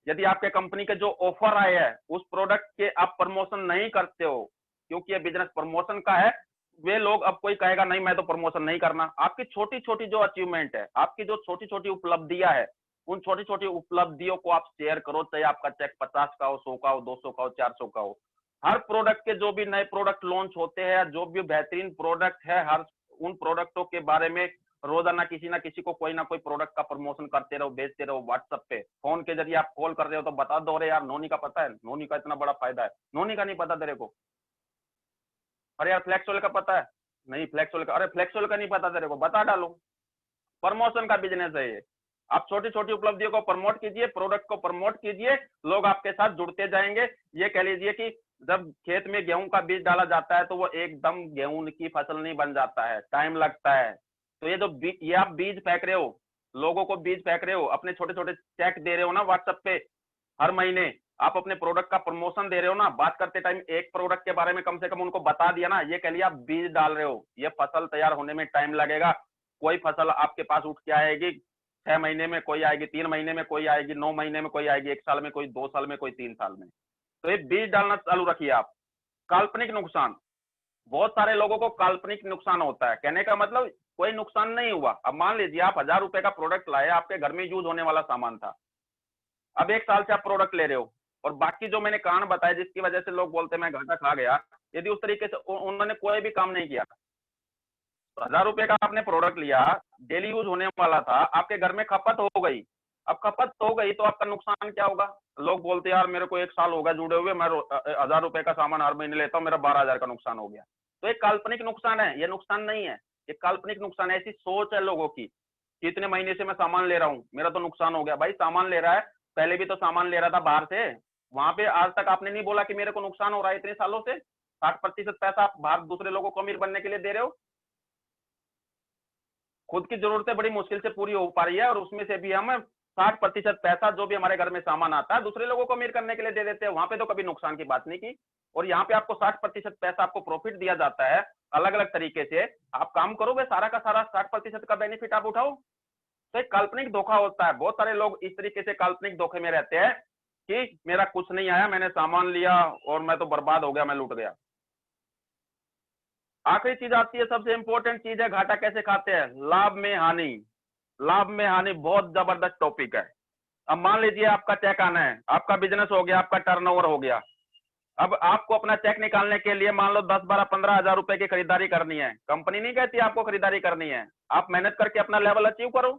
यदि आपके कंपनी के जो ऑफर आए हैं उस प्रोडक्ट के आप प्रमोशन नहीं करते हो, क्योंकि ये बिजनेस प्रमोशन का है, वे लोग, अब कोई कहेगा नहीं मैं तो प्रमोशन नहीं करना। आपकी छोटी छोटी जो अचीवमेंट है, आपकी जो छोटी छोटी उपलब्धियां है, उन छोटी छोटी उपलब्धियों को आप शेयर करो, चाहे आपका चेक 50 का हो, 100 का हो, 200 का हो, 400 का हो। हर प्रोडक्ट के जो भी नए प्रोडक्ट लॉन्च होते हैं, जो भी बेहतरीन प्रोडक्ट है, हर उन प्रोडक्टों के बारे में रोजाना किसी ना किसी को कोई ना कोई प्रोडक्ट का प्रमोशन करते रहो, बेचते रहो। व्हाट्सएप पे, फोन के जरिए आप कॉल कर रहे हो तो बता दो, अरे यार नोनी का पता है, नोनी का इतना बड़ा फायदा है, नोनी का नहीं पता तेरे को, अरे यार फ्लेक्स ऑयल का पता है, नहीं फ्लेक्स ऑयल का, अरे फ्लेक्स ऑयल का नहीं पता तेरे को, बता डालो। प्रमोशन का बिजनेस है ये। आप छोटी छोटी उपलब्धियों को प्रमोट कीजिए, प्रोडक्ट को प्रमोट कीजिए, लोग आपके साथ जुड़ते जाएंगे। ये कह लीजिए कि जब खेत में गेहूं का बीज डाला जाता है तो वो एकदम गेहूं की फसल नहीं बन जाता है, टाइम लगता है। तो ये जो ये आप बीज फेंक रहे हो, लोगों को बीज फेंक रहे हो, अपने छोटे छोटे चेक दे रहे हो ना व्हाट्सएप पे, हर महीने आप अपने प्रोडक्ट का प्रमोशन दे रहे हो ना, बात करते टाइम एक प्रोडक्ट के बारे में कम से कम उनको बता दिया ना, ये कह लिया आप बीज डाल रहे हो, ये फसल तैयार होने में टाइम लगेगा। कोई फसल आपके पास उठ के आएगी 6 महीने में, कोई आएगी 3 महीने में, कोई आएगी 9 महीने में, कोई आएगी 1 साल में, कोई 2 साल में, कोई 3 साल में। तो ये बीज डालना चालू रखिए आप। काल्पनिक नुकसान, बहुत सारे लोगों को काल्पनिक नुकसान होता है, कहने का मतलब कोई नुकसान नहीं हुआ। अब मान लीजिए आप 1000 रुपए का प्रोडक्ट लाए, आपके घर में यूज होने वाला सामान था, अब 1 साल से आप प्रोडक्ट ले रहे हो, और बाकी जो मैंने कारण बताया जिसकी वजह से लोग बोलते हैं मैं घाटा खा गया, यदि उस तरीके से उन्होंने कोई भी काम नहीं किया, 1000 रुपए का आपने प्रोडक्ट लिया, डेली यूज होने वाला था, आपके घर में खपत हो गई, अब खपत हो गई तो आपका नुकसान क्या होगा? लोग बोलते हैं यार मेरे को 1 साल हो गया जुड़े हुए, मैं 1000 रुपए का सामान हर महीने लेता हूँ, मेरा 12,000 का नुकसान हो गया। तो एक काल्पनिक नुकसान है, ये नुकसान नहीं है, ये काल्पनिक नुकसान है। ऐसी सोच है लोगों की कि इतने महीने से मैं सामान ले रहा हूँ, मेरा तो नुकसान हो गया। भाई सामान ले रहा है, पहले भी तो सामान ले रहा था बाहर से, वहां पे आज तक आपने नहीं बोला कि मेरे को नुकसान हो रहा है इतने सालों से। 60% पैसा आप बाहर दूसरे लोगों को अमीर बनने के लिए दे रहे हो, खुद की जरूरतें बड़ी मुश्किल से पूरी हो पा रही है, और उसमें से भी हम 60% पैसा जो भी हमारे घर में सामान आता है दूसरे लोगों को अमीर करने के लिए दे देते हैं। वहां पे तो कभी नुकसान की बात नहीं की, और यहाँ पे आपको 60% पैसा आपको प्रॉफिट दिया जाता है अलग अलग तरीके से। आप काम करोगे, सारा का सारा 60% का बेनिफिट आप उठाओ। तो एक काल्पनिक धोखा होता है, बहुत सारे लोग इस तरीके से काल्पनिक धोखे में रहते हैं कि मेरा कुछ नहीं आया, मैंने सामान लिया और मैं तो बर्बाद हो गया, मैं लूट गया। आखिरी चीज आती है, सबसे इंपॉर्टेंट चीज है, घाटा कैसे खाते हैं, लाभ में हानि। लाभ में हानि बहुत जबरदस्त टॉपिक है। अब मान लीजिए आपका चेक आना है, आपका बिजनेस हो गया, आपका टर्नओवर हो गया। अब आपको अपना चेक निकालने के लिए मान लो 10, 12, 15 हजार रुपए की खरीदारी करनी है। कंपनी नहीं कहती आपको खरीदारी करनी है, आप मेहनत करके अपना लेवल अचीव करो,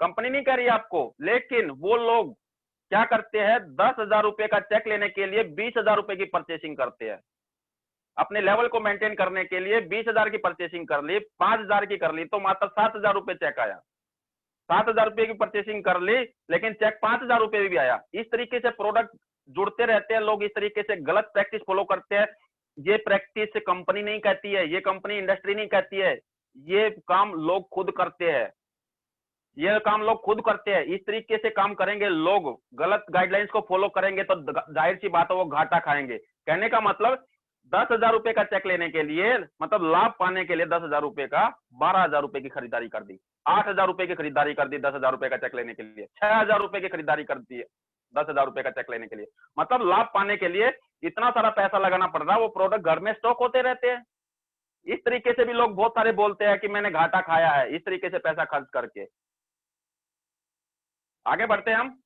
कंपनी नहीं कह रही आपको। लेकिन वो लोग क्या करते हैं, 10,000 रुपए का चेक लेने के लिए 20,000 रुपए की परचेसिंग करते हैं। अपने लेवल को मेंटेन करने के लिए 20,000 की परचेसिंग कर ली, 5,000 की कर ली, तो मात्र 7,000 रुपए चेक आया। 7,000 रुपए की परचेसिंग कर ली, लेकिन चेक 5,000 रुपए भी आया। इस तरीके से प्रोडक्ट जुड़ते रहते हैं लोग, इस तरीके से गलत प्रैक्टिस फॉलो करते हैं। ये प्रैक्टिस कंपनी नहीं कहती है, ये कंपनी इंडस्ट्री नहीं कहती है, ये काम लोग खुद करते हैं, ये काम लोग खुद करते हैं। इस तरीके से काम करेंगे लोग, गलत गाइडलाइंस को फॉलो करेंगे तो जाहिर सी बात है वो घाटा खाएंगे। कहने का मतलब 10,000 रुपए का चेक लेने के लिए, मतलब लाभ पाने के लिए 10,000 रुपए का 12,000 रुपए की खरीदारी कर दी, 8,000 रुपए की खरीदारी कर दी 10,000 रुपए का चेक लेने के लिए, 6,000 रुपए की खरीदारी कर दी 10,000 रुपए का चेक लेने के लिए। मतलब लाभ पाने के लिए इतना सारा पैसा लगाना पड़ रहा है, वो प्रोडक्ट घर में स्टॉक होते रहते हैं। इस तरीके से भी लोग बहुत सारे बोलते हैं कि मैंने घाटा खाया है, इस तरीके से पैसा खर्च करके। आगे बढ़ते हैं हम,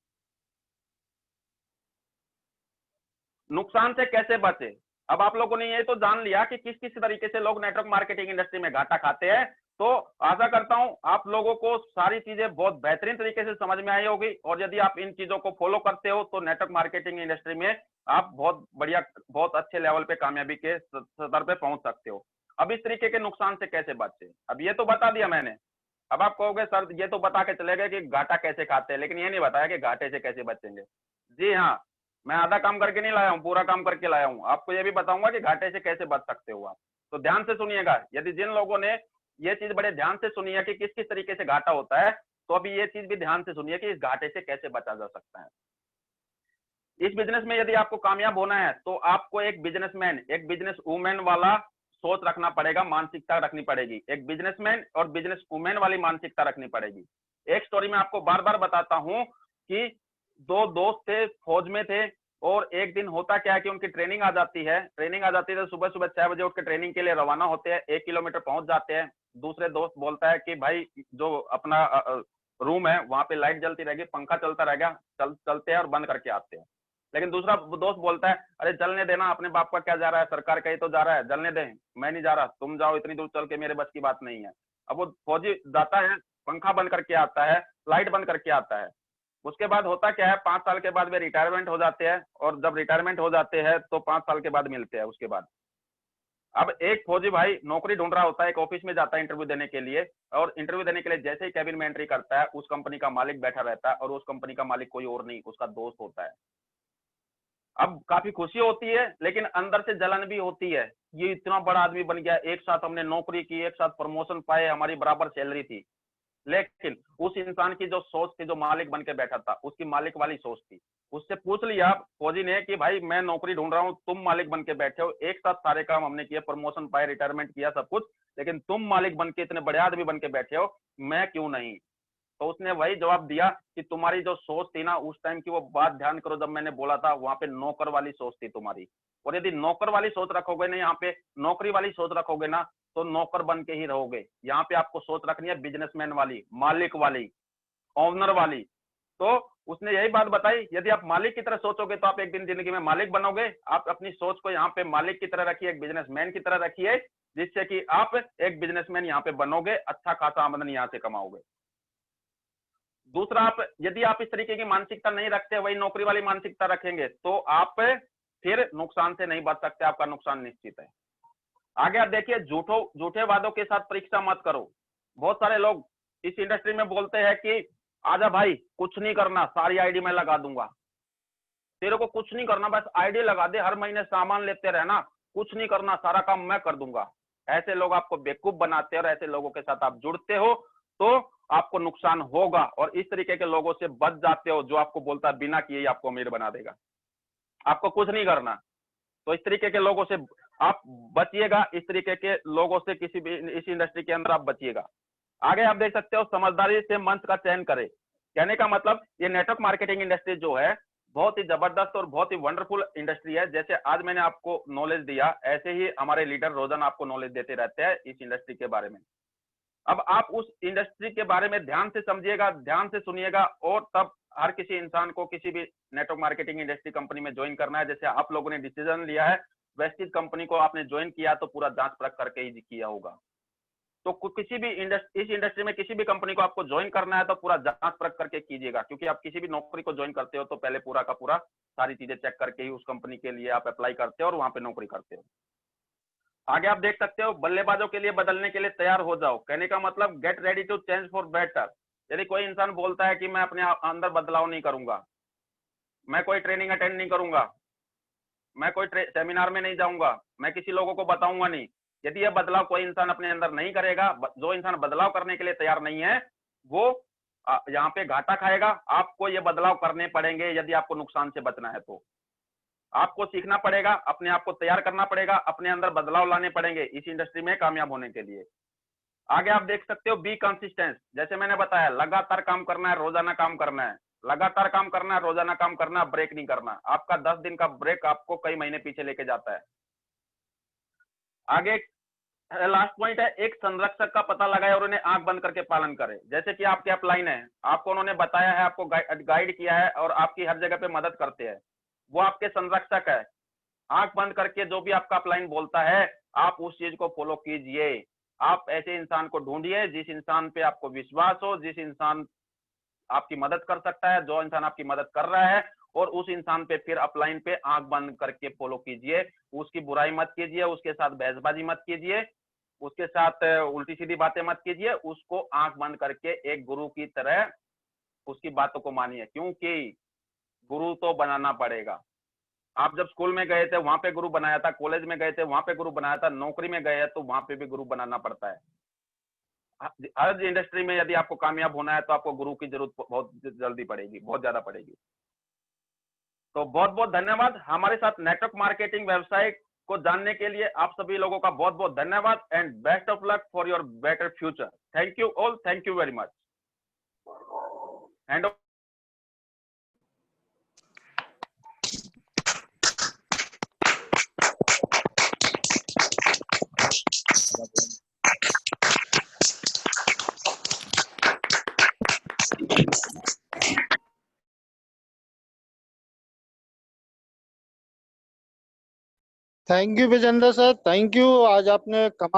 नुकसान से कैसे बचे। अब आप लोगों ने ये तो जान लिया कि किस किस तरीके से लोग नेटवर्क मार्केटिंग इंडस्ट्री में घाटा खाते हैं। तो आशा करता हूं आप लोगों को सारी चीजें बहुत बेहतरीन तरीके से समझ में आई होगी, और यदि आप इन चीजों को फॉलो करते हो तो नेटवर्क मार्केटिंग इंडस्ट्री में आप बहुत बढ़िया, बहुत अच्छे लेवल पे कामयाबी के स्तर पे पहुंच सकते हो। अब इस तरीके के नुकसान से कैसे बचे, अब ये तो बता दिया मैंने। अब आप कहोगे सर ये तो बता के चले गए कि घाटा कैसे खाते हैं, लेकिन ये नहीं बताया कि घाटे से कैसे बचेंगे। जी हाँ, मैं आधा काम करके नहीं लाया हूँ, पूरा काम करके लाया हूँ। आपको ये भी बताऊंगा कि घाटे से कैसे बच सकते हो आप। तो ध्यान से सुनिएगा, यदि जिन लोगों ने ये चीज बड़े ध्यान से सुनी है कि किस किस तरीके से घाटा होता है, तो अभी ये चीज भी ध्यान से सुनिए कि इस घाटे से कैसे बचा जा सकता है। इस बिजनेस में यदि आपको कामयाब होना है तो आपको एक बिजनेसमैन, एक बिजनेस वूमेन वाला सोच रखना पड़ेगा, मानसिकता रखनी पड़ेगी। एक बिजनेसमैन और बिजनेस वूमेन वाली मानसिकता रखनी पड़ेगी। एक स्टोरी में आपको बार बार बताता हूं कि दो दोस्त थे, फौज में थे, और एक दिन होता क्या है कि उनकी ट्रेनिंग आ जाती है। ट्रेनिंग आ जाती है तो सुबह सुबह 6 बजे उठ के ट्रेनिंग के लिए रवाना होते हैं। 1 किलोमीटर पहुंच जाते हैं। दूसरे दोस्त बोलता है कि भाई जो अपना रूम है वहां पे लाइट जलती रहेगी, पंखा चलता रहेगा, चलते हैं और बंद करके आते हैं। लेकिन दूसरा दोस्त बोलता है अरे जलने देना, अपने बाप का क्या जा रहा है, सरकार का ही तो जा रहा है, जलने दे, मैं नहीं जा रहा, तुम जाओ, इतनी दूर चल के मेरे बस की बात नहीं है। अब वो फौजी जाता है, पंखा बंद करके आता है, लाइट बंद करके आता है। उसके बाद होता क्या है, 5 साल के बाद वे रिटायरमेंट हो जाते हैं, और जब रिटायरमेंट हो जाते हैं तो 5 साल के बाद मिलते हैं उसके बाद। अब एक फौजी भाई नौकरी ढूंढ रहा होता है, एक ऑफिस में जाता है इंटरव्यू देने के लिए, और इंटरव्यू देने के लिए जैसे ही कैबिन में एंट्री करता है, उस कंपनी का मालिक बैठा रहता है, और उस कंपनी का मालिक कोई और नहीं, उसका दोस्त होता है। अब काफी खुशी होती है, लेकिन अंदर से जलन भी होती है, ये इतना बड़ा आदमी बन गया, एक साथ हमने नौकरी की, एक साथ प्रमोशन पाए, हमारी बराबर सैलरी थी। लेकिन उस इंसान की जो सोच थी, जो मालिक बन के बैठा था, उसकी मालिक वाली सोच थी। उससे पूछ लिया फौजी ने कि भाई मैं नौकरी ढूंढ रहा हूँ, तुम मालिक बन के बैठे हो, एक साथ सारे काम हमने किए, प्रमोशन पाए, रिटायरमेंट किया, सब कुछ, लेकिन तुम मालिक बन के, इतने बड़े आदमी बन के बैठे हो, मैं क्यों नहीं। तो उसने वही जवाब दिया कि तुम्हारी जो सोच थी ना उस टाइम की, वो बात ध्यान करो, जब मैंने बोला था वहां पे नौकर वाली सोच थी तुम्हारी। और यदि नौकर वाली सोच रखोगे ना, यहाँ पे नौकरी वाली सोच रखोगे ना, तो नौकर बन के ही रहोगे। यहाँ पे आपको सोच रखनी है बिजनेसमैन वाली, मालिक वाली, ओनर वाली। तो उसने यही बात बताई, यदि आप मालिक की तरह सोचोगे तो आप एक दिन जिंदगी में मालिक बनोगे। आप अपनी सोच को यहाँ पे मालिक की तरह रखिए, एक बिजनेसमैन की तरह रखिए, जिससे कि आप एक बिजनेसमैन यहाँ पे बनोगे, अच्छा खासा आमदनी यहाँ से कमाओगे। दूसरा, आप यदि आप इस तरीके की मानसिकता नहीं रखते, वही नौकरी वाली मानसिकता रखेंगे, तो आप फिर नुकसान से नहीं बच सकते, आपका नुकसान निश्चित है। आगे आप देखिए, झूठे वादों के साथ परीक्षा मत करो। बहुत सारे लोग इस इंडस्ट्री में बोलते हैं कि आजा भाई कुछ नहीं करना, सारी आईडी मैं लगा दूंगा, तेरे को कुछ नहीं करना, बस आईडी लगा दे, हर महीने सामान लेते रहना, कुछ नहीं करना, सारा काम मैं कर दूंगा। ऐसे लोग आपको बेवकूफ बनाते हैं, और ऐसे लोगों के साथ आप जुड़ते हो तो आपको नुकसान होगा। और इस तरीके के लोगों से बच जाते हो, जो आपको बोलता है बिना किए ही आपको अमीर बना देगा, आपको कुछ नहीं करना। तो इस तरीके के लोगों से आप बचिएगा, इस तरीके के लोगों से किसी भी इस इंडस्ट्री के अंदर आप बचिएगा। आगे आप देख सकते हो, समझदारी से मंच का चयन करें। कहने का मतलब, ये नेटवर्क मार्केटिंग इंडस्ट्री जो है, बहुत ही जबरदस्त और बहुत ही वंडरफुल इंडस्ट्री है। जैसे आज मैंने आपको नॉलेज दिया, ऐसे ही हमारे लीडर रोजाना आपको नॉलेज देते रहते हैं इस इंडस्ट्री के बारे में। अब आप उस इंडस्ट्री के बारे में ध्यान से समझिएगा, ध्यान से सुनिएगा, और तब हर किसी इंसान को किसी भी नेटवर्क मार्केटिंग इंडस्ट्री कंपनी में ज्वाइन करना है। जैसे आप लोगों ने डिसीजन लिया है, वेस्टिज कंपनी को आपने ज्वाइन किया तो पूरा जांच परख करके ही किया होगा। तो किसी भी इस इंडस्ट्री में किसी भी कंपनी को आपको ज्वाइन करना है तो पूरा जांच परख करके कीजिएगा, क्योंकि आप किसी भी नौकरी को ज्वाइन करते हो तो पहले पूरा का पूरा सारी चीजें चेक करके ही उस कंपनी के लिए आप अप्लाई करते हो और वहां पे नौकरी करते हो। आगे आप देख सकते हो, बल्लेबाजों के लिए बदलने के लिए तैयार हो जाओ। कहने का मतलब get ready to change for better. यदि कोई इंसान बोलता है कि मैं अपने अंदर बदलाव नहीं करूंगा, मैं कोई ट्रेनिंग अटेंड नहीं करूंगा, मैं कोई सेमिनार में नहीं जाऊंगा, मैं किसी लोगों को बताऊंगा नहीं, यदि यह बदलाव कोई इंसान अपने अंदर नहीं करेगा, जो इंसान बदलाव करने के लिए तैयार नहीं है, वो यहाँ पे घाटा खाएगा। आपको ये बदलाव करने पड़ेंगे यदि आपको नुकसान से बचना है तो। आपको सीखना पड़ेगा, अपने आप को तैयार करना पड़ेगा, अपने अंदर बदलाव लाने पड़ेंगे इस इंडस्ट्री में कामयाब होने के लिए। आगे आप देख सकते हो, बी कंसिस्टेंट। जैसे मैंने बताया, लगातार काम करना है, रोजाना काम करना है, लगातार काम करना है, रोजाना काम करना है, ब्रेक नहीं करना। आपका 10 दिन का ब्रेक आपको कई महीने पीछे लेके जाता है। आगे लास्ट पॉइंट है, एक संरक्षक का पता लगाए और उन्हें आंख बंद करके पालन करे। जैसे कि आपके अपलाइन है, आपको उन्होंने बताया है, आपको गाइड किया है और आपकी हर जगह पे मदद करते हैं, वो आपके संरक्षक है। आंख बंद करके जो भी आपका अपलाइन बोलता है, आप उस चीज को फॉलो कीजिए। आप ऐसे इंसान को ढूंढिए जिस इंसान पे आपको विश्वास हो, जिस इंसान आपकी मदद कर सकता है, जो इंसान आपकी मदद कर रहा है, और उस इंसान पे फिर अपलाइन पे आंख बंद करके फॉलो कीजिए। उसकी बुराई मत कीजिए, उसके साथ बहसबाजी मत कीजिए, उसके साथ उल्टी सीधी बातें मत कीजिए। उसको आंख बंद करके एक गुरु की तरह उसकी बातों को मानिए, क्योंकि गुरु तो बनाना पड़ेगा। आप जब स्कूल में गए थे वहां पे गुरु बनाया था, कॉलेज में गए थे वहां पे गुरु बनाया था, नौकरी में गए हैं तो वहां पे भी गुरु बनाना पड़ता है। हर इंडस्ट्री में यदि आपको कामयाब होना है तो आपको गुरु की जरूरत बहुत जल्दी पड़ेगी, बहुत ज्यादा पड़ेगी। तो बहुत बहुत धन्यवाद। हमारे साथ नेटवर्क मार्केटिंग व्यवसाय को जानने के लिए आप सभी लोगों का बहुत बहुत धन्यवाद, and best of luck for your better future. Thank you all, thank you very much. And thank you Vijendra sir, thank you. आज आपने कमाल